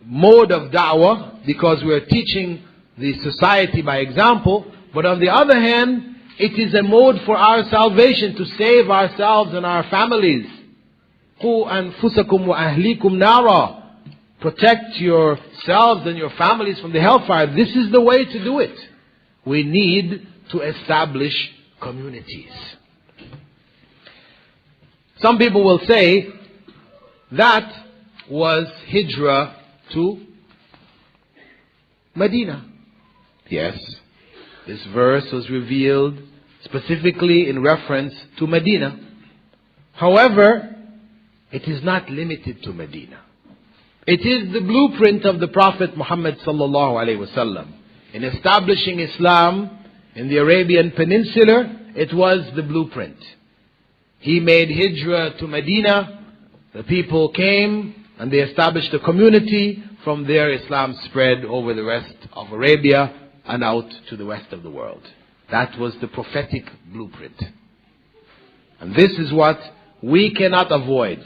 mode of da'wah because we are teaching the society by example. But on the other hand, it is a mode for our salvation, to save ourselves and our families. قُوا أَنفُسَكُمْ وَأَهْلِيكُمْ نَارًا. Protect yourselves and your families from the hellfire. This is the way to do it. We need to establish communities. Some people will say that was hijrah to Medina. Yes, this verse was revealed specifically in reference to Medina. However, it is not limited to Medina. It is the blueprint of the Prophet Muhammad sallallahu alaihi wasallam. In establishing Islam in the Arabian Peninsula, it was the blueprint. He made hijrah to Medina. The people came and they established a community. From there, Islam spread over the rest of Arabia and out to the rest of the world. That was the prophetic blueprint. And this is what we cannot avoid.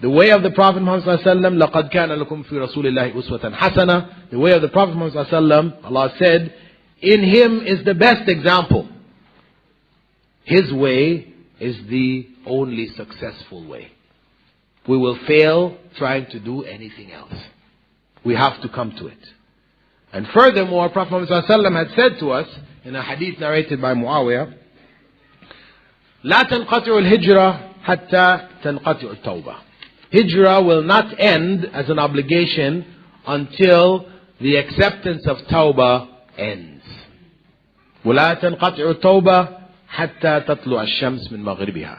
The way of the Prophet Muhammad ﷺ, لَقَدْ كَانَ لَكُمْ فِي رَسُولِ اللَّهِ أُسْوَةً حَسَنَةً. The way of the Prophet Muhammad ﷺ, Allah said, in him is the best example. His way is the only successful way. We will fail trying to do anything else. We have to come to it. And furthermore, Prophet Muhammad ﷺ had said to us, in a hadith narrated by Muawiyah, لا تنقطع الهجرة حتى تنقطع التوبة. Hijrah will not end as an obligation until the acceptance of Tawbah ends. ولا تنقطع التوبة حتى تطلع الشمس من مغربها.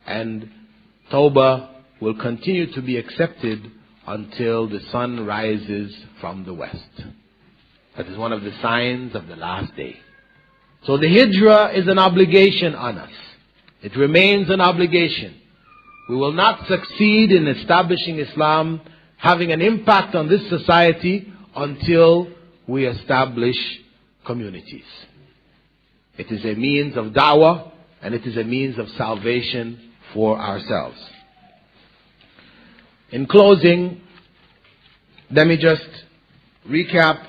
And Tawbah will continue to be accepted until the sun rises from the west. That is one of the signs of the last day. So the hijrah is an obligation on us. It remains an obligation. We will not succeed in establishing Islam, having an impact on this society, until we establish communities. It is a means of da'wah, and it is a means of salvation for ourselves. In closing, let me just recap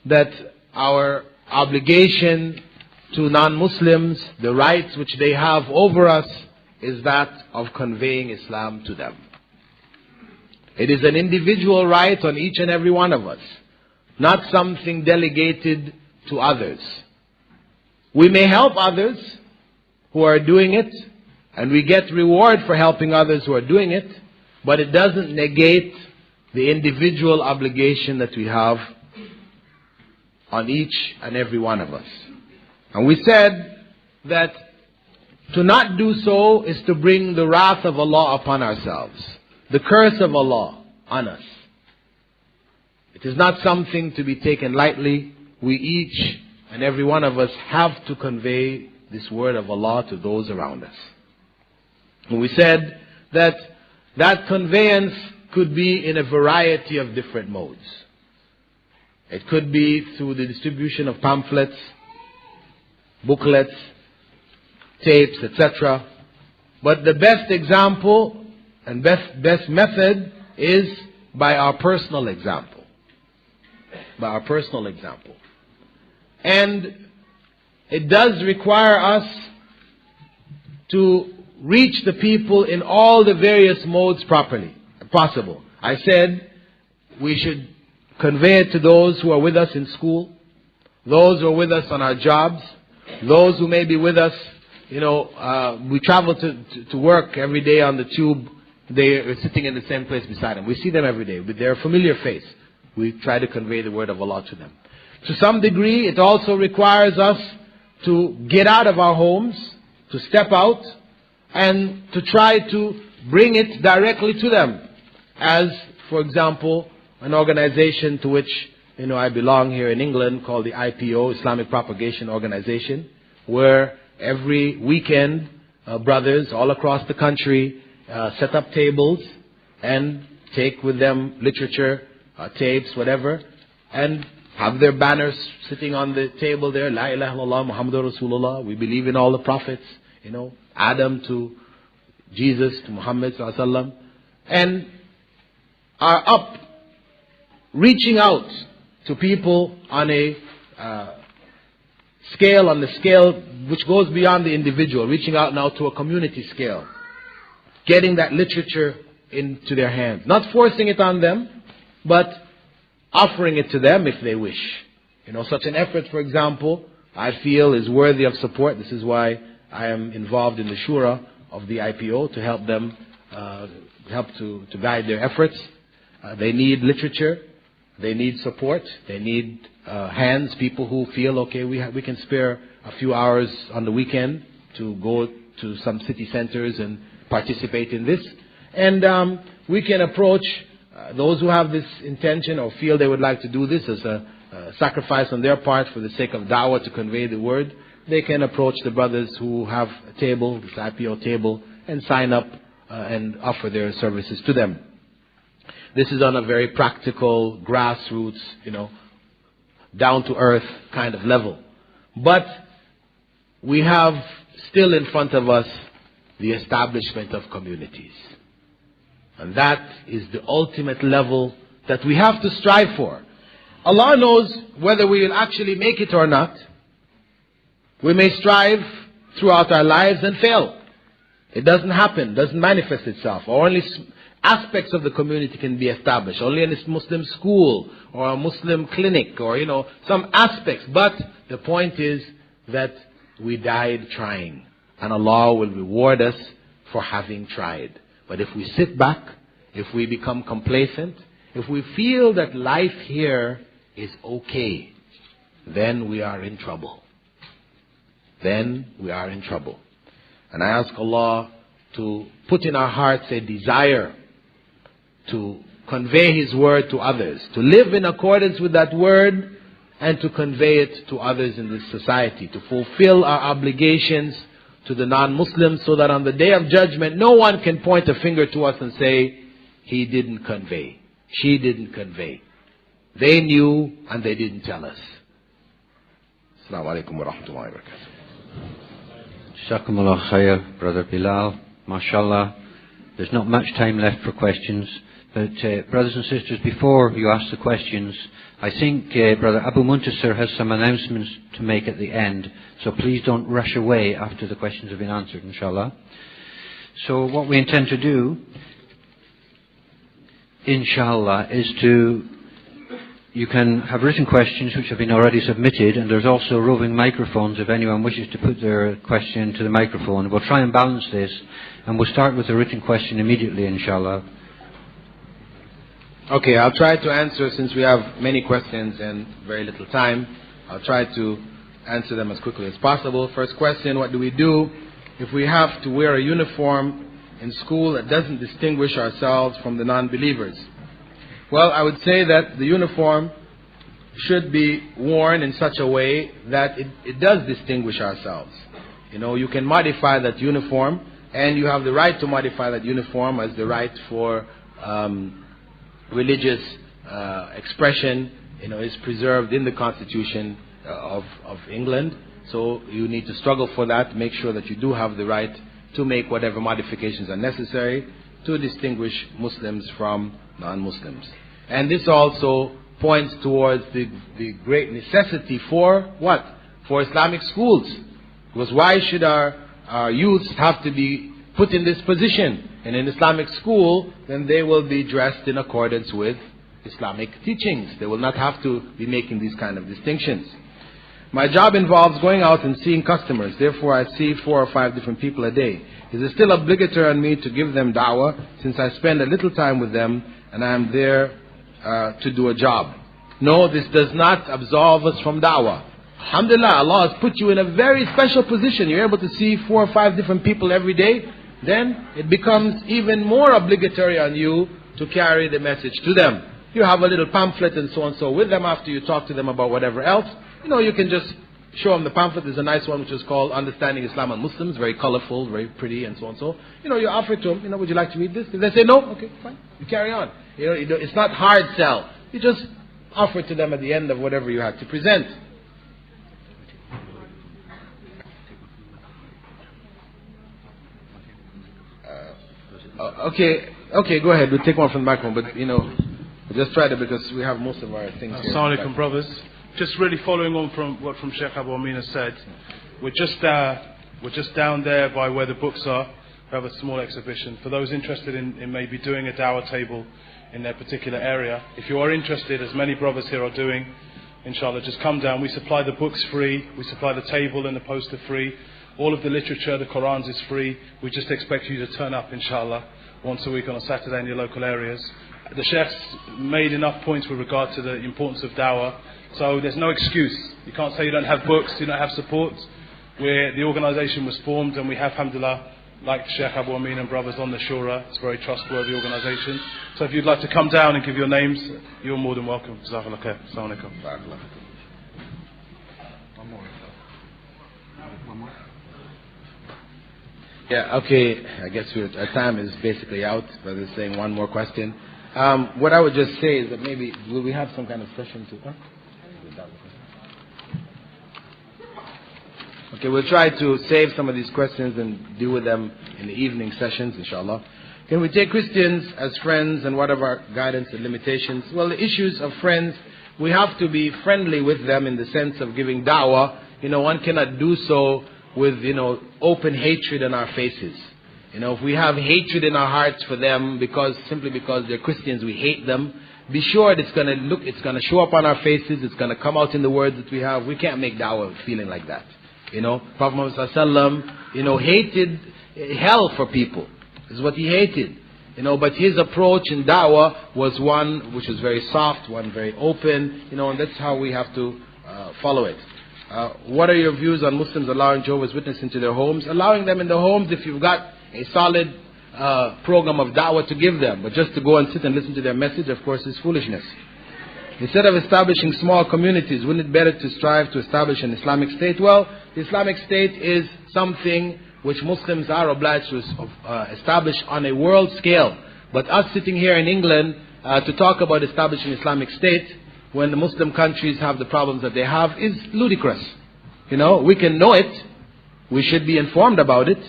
that our obligation to non-Muslims, the rights which they have over us, is that of conveying Islam to them. It is an individual right on each and every one of us. not something delegated to others. We may help others who are doing it, and we get reward for helping others who are doing it, but it doesn't negate the individual obligation that we have on each and every one of us. And we said that to not do so is to bring the wrath of Allah upon ourselves, the curse of Allah on us. It is not something to be taken lightly. We each and every one of us have to convey this word of Allah to those around us. And we said that that conveyance could be in a variety of different modes. It could be through the distribution of pamphlets, booklets, tapes, etc. But the best example and best method is by our personal example. By our personal example. And it does require us to reach the people in all the various modes possible. I said we should convey it to those who are with us in school, those who are with us on our jobs, those who may be with us, we travel to work every day on the tube. They are sitting in the same place beside them. We see them every day with their familiar face. We try to convey the word of Allah to them. To some degree, it also requires us to get out of our homes, to step out, and to try to bring it directly to them. As, for example, an organization to which I belong here in England called the IPO, Islamic Propagation Organization, where every weekend brothers all across the country set up tables and take with them literature, tapes, whatever, and have their banners sitting on the table there. La ilaha illallah Muhammadur Rasulullah. We believe in all the prophets, Adam to Jesus to Muhammad sallallahu alaihi wasallam, and are up reaching out to people on a scale which goes beyond the individual, reaching out now to a community scale, getting that literature into their hands, not forcing it on them, but offering it to them if they wish. Such an effort, for example, I feel is worthy of support. This is why I am involved in the shura of the IPO, to help them, help to guide their efforts. They need literature, they need support, they need hands, people who feel, okay, we can spare a few hours on the weekend to go to some city centers and participate in this. And we can approach those who have this intention or feel they would like to do this as a sacrifice on their part for the sake of da'wah to convey the word. They can approach the brothers who have a table, this IPO table, and sign up and offer their services to them. This is on a very practical, grassroots, down to earth kind of level. But we have still in front of us the establishment of communities. And that is the ultimate level that we have to strive for. Allah knows whether we will actually make it or not. We may strive throughout our lives and fail. It doesn't happen, doesn't manifest itself. Or only aspects of the community can be established. Only in a Muslim school or a Muslim clinic or, some aspects. But the point is that we died trying. And Allah will reward us for having tried. But if we sit back, if we become complacent, if we feel that life here is okay, then we are in trouble. Then we are in trouble. And I ask Allah to put in our hearts a desire to convey His word to others, to live in accordance with that word and to convey it to others in this society, to fulfill our obligations to the non-Muslims so that on the Day of Judgment no one can point a finger to us and say, he didn't convey, she didn't convey. They knew and they didn't tell us. Assalamu alaikum wa rahmatullahi wa barakatuh. Jazakumullah khair, Brother Bilal. MashaAllah. There's not much time left for questions. But brothers and sisters, before you ask the questions, I think Brother Abu Muntasir has some announcements to make at the end. So please don't rush away after the questions have been answered, inshallah. So what we intend to do, inshallah, is to you can have written questions which have been already submitted, and there's also roving microphones if anyone wishes to put their question to the microphone. We'll try and balance this, and we'll start with the written question immediately, inshallah. Okay, I'll try to answer, since we have many questions and very little time. I'll try to answer them as quickly as possible. First question, what do we do if we have to wear a uniform in school that doesn't distinguish ourselves from the non-believers? Well, I would say that the uniform should be worn in such a way that it does distinguish ourselves. You know, you can modify that uniform, and you have the right to modify that uniform as the right for religious expression, you know, is preserved in the Constitution of England. So you need to struggle for that, make sure that you do have the right to make whatever modifications are necessary to distinguish Muslims from non-Muslims. And this also points towards the great necessity for what? For Islamic schools. Because why should our youths have to be put in this position? In an Islamic school, then they will be dressed in accordance with Islamic teachings. They will not have to be making these kind of distinctions. My job involves going out and seeing customers. Therefore, I see 4 or 5 different people a day. Is it still obligatory on me to give them da'wah, since I spend a little time with them and I am there to do a job? No, this does not absolve us from da'wah. Alhamdulillah, Allah has put you in a very special position. You're able to see 4 or 5 different people every day. Then it becomes even more obligatory on you to carry the message to them. You have a little pamphlet and so on so with them after you talk to them about whatever else. You know, you can just show them the pamphlet. There's a nice one which is called Understanding Islam and Muslims, very colorful, very pretty and so on so. You know, you offer it to them, you know, would you like to read this? If they say no, okay, fine, you carry on. You know, it's not hard sell. You just offer it to them at the end of whatever you have to present. Okay, go ahead. We'll take one from the microphone, but you know, we'll just try to, because we have most of our things here. Assalamu alaikum, brothers. Just really following on from what Sheikh Abu Amina said. We're just down there by where the books are. We have a small exhibition for those interested in maybe doing a dawah table in their particular area. If you are interested, as many brothers here are doing, inshallah, just come down. We supply the books free. We supply the table and the poster free. All of the literature, the Qurans is free. We just expect you to turn up, inshallah, once a week on a Saturday in your local areas. The Sheikh's made enough points with regard to the importance of dawah, so there's no excuse. You can't say you don't have books, you don't have support. The organisation was formed, and we have, alhamdulillah, like Sheikh Abu Amin and brothers on the Shura. It's a very trustworthy organisation. So if you'd like to come down and give your names, you're more than welcome. Jazakallah khair. Assalamu alaikum. One more. Yeah, okay, I guess our time is basically out, but they're saying one more question. What I would just say is that maybe, will we have some kind of session to... Huh? Okay, we'll try to save some of these questions and deal with them in the evening sessions, inshallah. Can we take Christians as friends, and what are our guidance and limitations? Well, the issues of friends, we have to be friendly with them in the sense of giving da'wah. You know, one cannot do so with, you know, open hatred on our faces. You know, if we have hatred in our hearts for them simply because they're Christians, we hate them, be sure it's going to show up on our faces, it's going to come out in the words that we have. We can't make da'wah feeling like that. You know, Prophet Muhammad ﷺ, you know, hated hell for people. This is what he hated. You know, but his approach in da'wah was one which was very soft, one very open, you know, and that's how we have to follow it. What are your views on Muslims allowing Jehovah's Witnesses into their homes? Allowing them in the homes if you've got a solid program of da'wah to give them. But just to go and sit and listen to their message, of course, is foolishness. Instead of establishing small communities, wouldn't it be better to strive to establish an Islamic State? Well, the Islamic State is something which Muslims are obliged to establish on a world scale. But us sitting here in England to talk about establishing Islamic State when the Muslim countries have the problems that they have is ludicrous. You know, we can know it, we should be informed about it,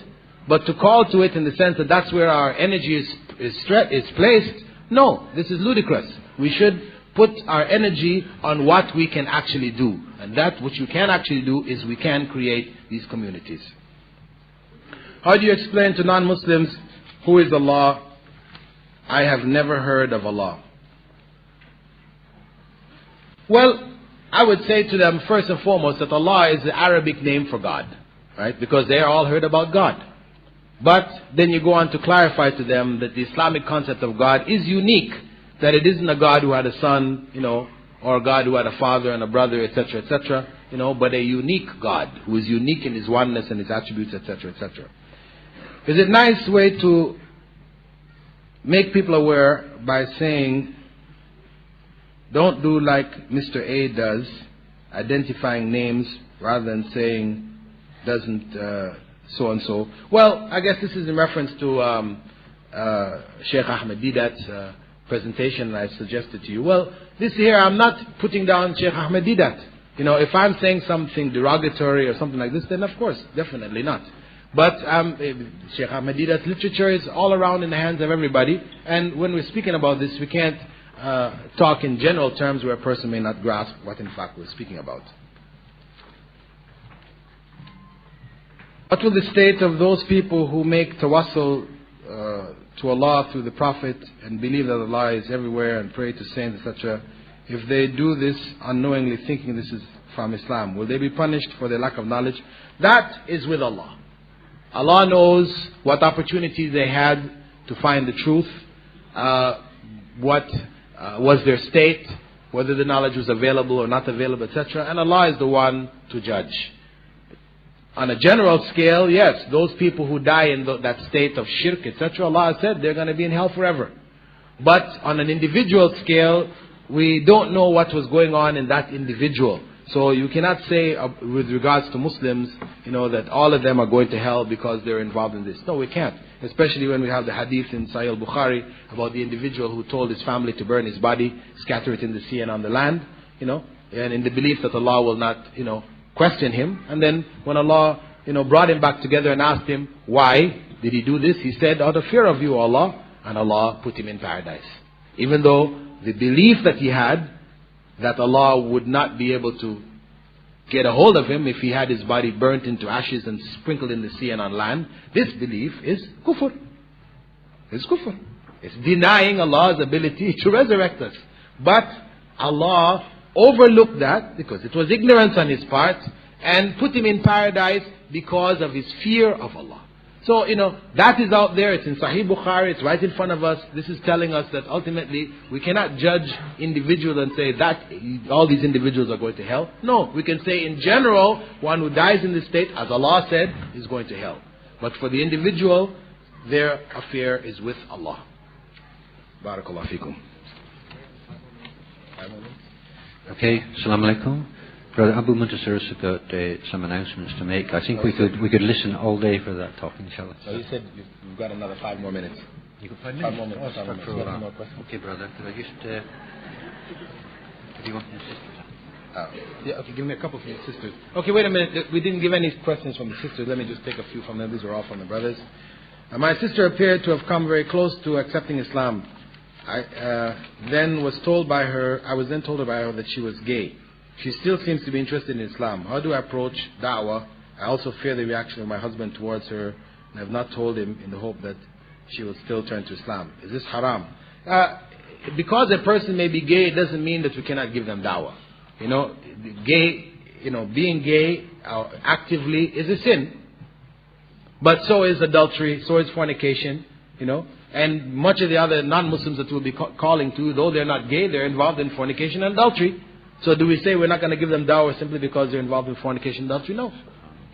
but to call to it in the sense that that's where our energy is placed, no, this is ludicrous. We should put our energy on what we can actually do. And that which we can actually do is we can create these communities. How do you explain to non-Muslims, who is Allah? I have never heard of Allah. Well, I would say to them first and foremost that Allah is the Arabic name for God, right? Because they all heard about God. But then you go on to clarify to them that the Islamic concept of God is unique, that it isn't a God who had a son, or a God who had a father and a brother, etc., etc., but a unique God who is unique in His oneness and His attributes, etc., etc. Is it a nice way to make people aware by saying, don't do like Mr. A does, identifying names rather than saying doesn't so and so. Well, I guess this is in reference to Sheikh Ahmed Didat's presentation I suggested to you. Well, this here, I'm not putting down Sheikh Ahmed Didat. If I'm saying something derogatory or something like this, then of course, definitely not. But Sheikh Ahmed Didat's literature is all around in the hands of everybody. And when we're speaking about this, we can't talk in general terms where a person may not grasp what in fact we're speaking about. What will the state of those people who make tawassul to Allah through the Prophet and believe that Allah is everywhere and pray to saints, etc., if they do this unknowingly thinking this is from Islam, will they be punished for their lack of knowledge? That is with Allah. Allah knows what opportunities they had to find the truth, what was their state, whether the knowledge was available or not available, etc. And Allah is the one to judge. On a general scale, yes, those people who die in that state of shirk, etc., Allah has said they're going to be in hell forever. But on an individual scale, we don't know what was going on in that individual. So you cannot say with regards to Muslims, that all of them are going to hell because they're involved in this. No, we can't. Especially when we have the hadith in Sahih al-Bukhari about the individual who told his family to burn his body, scatter it in the sea and on the land, and in the belief that Allah will not, question him. And then when Allah, brought him back together and asked him, why did he do this? He said, out of fear of you, Allah. And Allah put him in paradise. Even though the belief that he had, that Allah would not be able to get a hold of him if he had his body burnt into ashes and sprinkled in the sea and on land, this belief is kufr. It's kufr. It's denying Allah's ability to resurrect us. But Allah overlooked that because it was ignorance on his part and put him in paradise because of his fear of Allah. So, that is out there. It's in Sahih Bukhari. It's right in front of us. This is telling us that ultimately we cannot judge individuals and say that all these individuals are going to hell. No, we can say in general, one who dies in this state, as Allah said, is going to hell. But for the individual, their affair is with Allah. Barakallahu feekum. Okay, Assalamu alaikum. Brother Abu Muntasir has got some announcements to make. I think we could listen all day for that talk, inshallah. So you said you've got another 5 more minutes. You got 5 minutes? 5 more minutes. Oh, that's for more questions. Okay, brother. Could I just... do you want your sisters? Yeah, okay, give me a couple from your sisters. Okay, wait a minute. We didn't give any questions from the sisters. Let me just take a few from them. These are all from the brothers. My sister appeared to have come very close to accepting Islam. I was then told by her that she was gay. She still seems to be interested in Islam. How do I approach da'wah? I also fear the reaction of my husband towards her, and have not told him in the hope that she will still turn to Islam. Is this haram? Because a person may be gay, it doesn't mean that we cannot give them da'wah. Being gay actively is a sin. But so is adultery, so is fornication, and much of the other non-Muslims that we'll be calling to, though they're not gay, they're involved in fornication and adultery. So do we say we're not going to give them dawah simply because they're involved in fornication and adultery?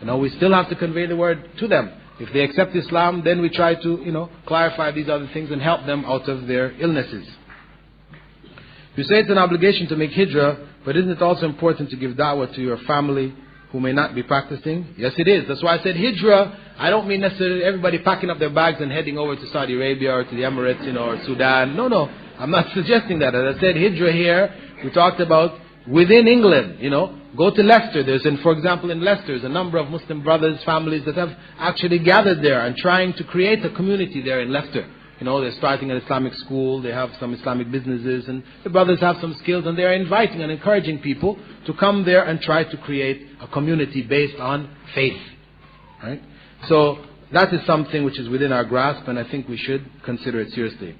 No. We still have to convey the word to them. If they accept Islam, then we try to, clarify these other things and help them out of their illnesses. You say it's an obligation to make hijrah, but isn't it also important to give da'wah to your family who may not be practicing? Yes, it is. That's why I said hijrah. I don't mean necessarily everybody packing up their bags and heading over to Saudi Arabia or to the Emirates, or Sudan. No. I'm not suggesting that. As I said, hijrah here, we talked about within England, go to Leicester. For example, in Leicester, there's a number of Muslim brothers, families that have actually gathered there and trying to create a community there in Leicester. They're starting an Islamic school, they have some Islamic businesses, and the brothers have some skills, and they're inviting and encouraging people to come there and try to create a community based on faith. Right? So that is something which is within our grasp, and I think we should consider it seriously.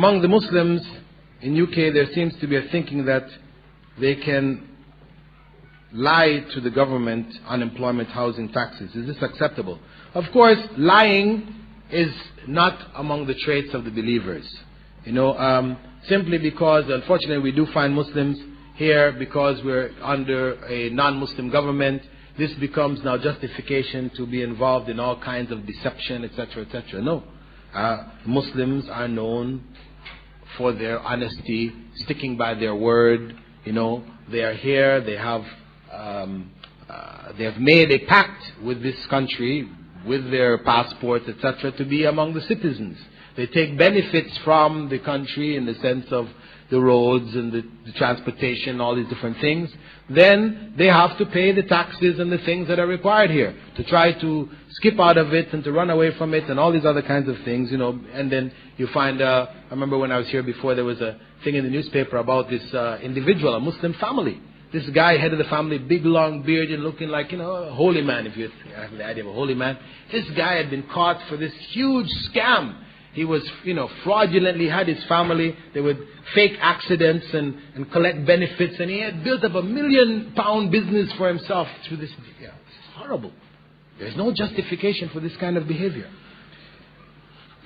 Among the Muslims in UK, there seems to be a thinking that they can lie to the government, unemployment, housing, taxes. Is this acceptable? Of course, lying is not among the traits of the believers. Simply because, unfortunately, we do find Muslims here because we're under a non-Muslim government. This becomes now justification to be involved in all kinds of deception, etc., etc. No. Muslims are known for their honesty, sticking by their word. They are here, they have made a pact with this country, with their passports, etc., to be among the citizens. They take benefits from the country in the sense of the roads and the transportation, all these different things. Then they have to pay the taxes and the things that are required here. To try to skip out of it and to run away from it and all these other kinds of things, And then you find, I remember when I was here before, there was a thing in the newspaper about this individual, a Muslim family. This guy, head of the family, big long beard and looking like, a holy man, if you have the idea of a holy man. This guy had been caught for this huge scam. He was, fraudulently had his family. They would fake accidents and collect benefits. And he had built up £1 million business for himself through this. Yeah, it's horrible. There's no justification for this kind of behavior.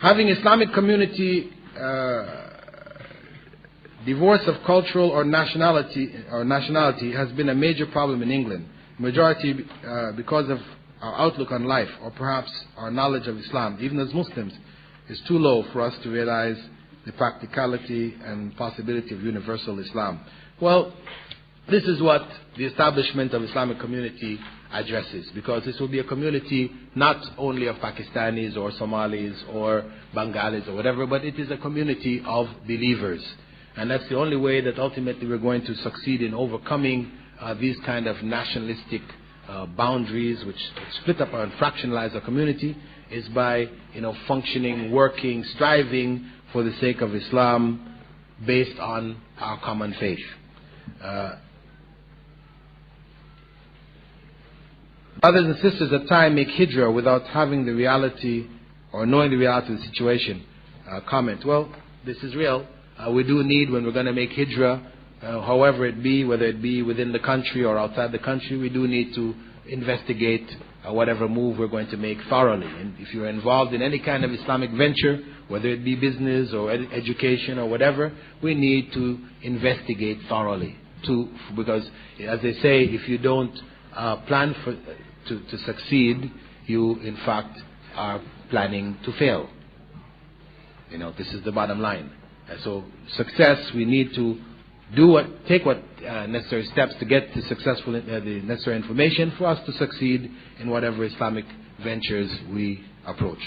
Having Islamic community, divorce of cultural or nationality has been a major problem in England. Majority because of our outlook on life, or perhaps our knowledge of Islam, even as Muslims, is too low for us to realize the practicality and possibility of universal Islam. Well, this is what the establishment of Islamic community addresses, because this will be a community not only of Pakistanis or Somalis or Bengalis or whatever, but it is a community of believers. And that's the only way that ultimately we're going to succeed in overcoming these kind of nationalistic boundaries which split up and fractionalize our community, is by functioning, working, striving for the sake of Islam based on our common faith. Brothers and sisters at times make hijrah without having the reality or knowing the reality of the situation. Comment. Well, this is real. We do need, when we're going to make hijrah, however it be, whether it be within the country or outside the country, we do need to investigate whatever move we're going to make thoroughly. And if you're involved in any kind of Islamic venture, whether it be business or education or whatever, we need to investigate thoroughly. Because, as they say, if you don't plan to succeed, you in fact are planning to fail. This is the bottom line. So success, we need to take what necessary steps to get the necessary information for us to succeed in whatever Islamic ventures we approach.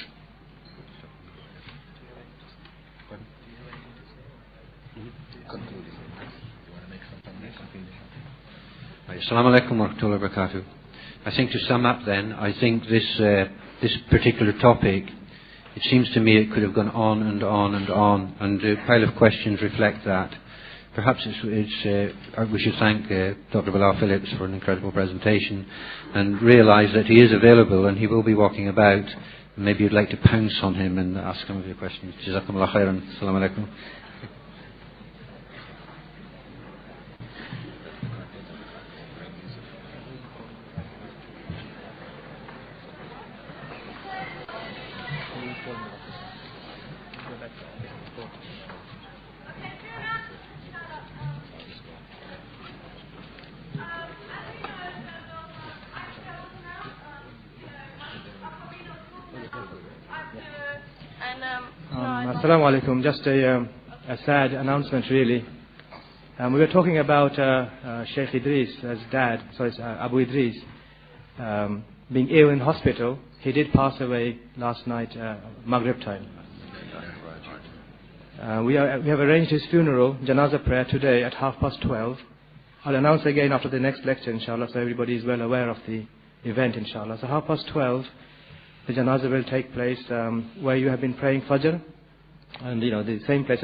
Assalamu alaikum wa rahmatullahi wa barakatuh. I think to sum up then, I think this particular topic, it seems to me it could have gone on and on and on, and the pile of questions reflect that. Perhaps we should thank Dr. Bilal Phillips for an incredible presentation and realise that he is available and he will be walking about. Maybe you'd like to pounce on him and ask him of your questions. Jazakumullah khairan. Assalamu alaikum. Assalamu alaikum. Just a sad announcement really. We were talking about Sheikh Idris' dad, Abu Idris, being ill in hospital. He did pass away last night, Maghrib time. We have arranged his funeral, Janazah prayer, today at 12:30. I'll announce again after the next lecture, inshallah, so everybody is well aware of the event, inshallah. So 12:30, the Janazah will take place where you have been praying Fajr, and the same place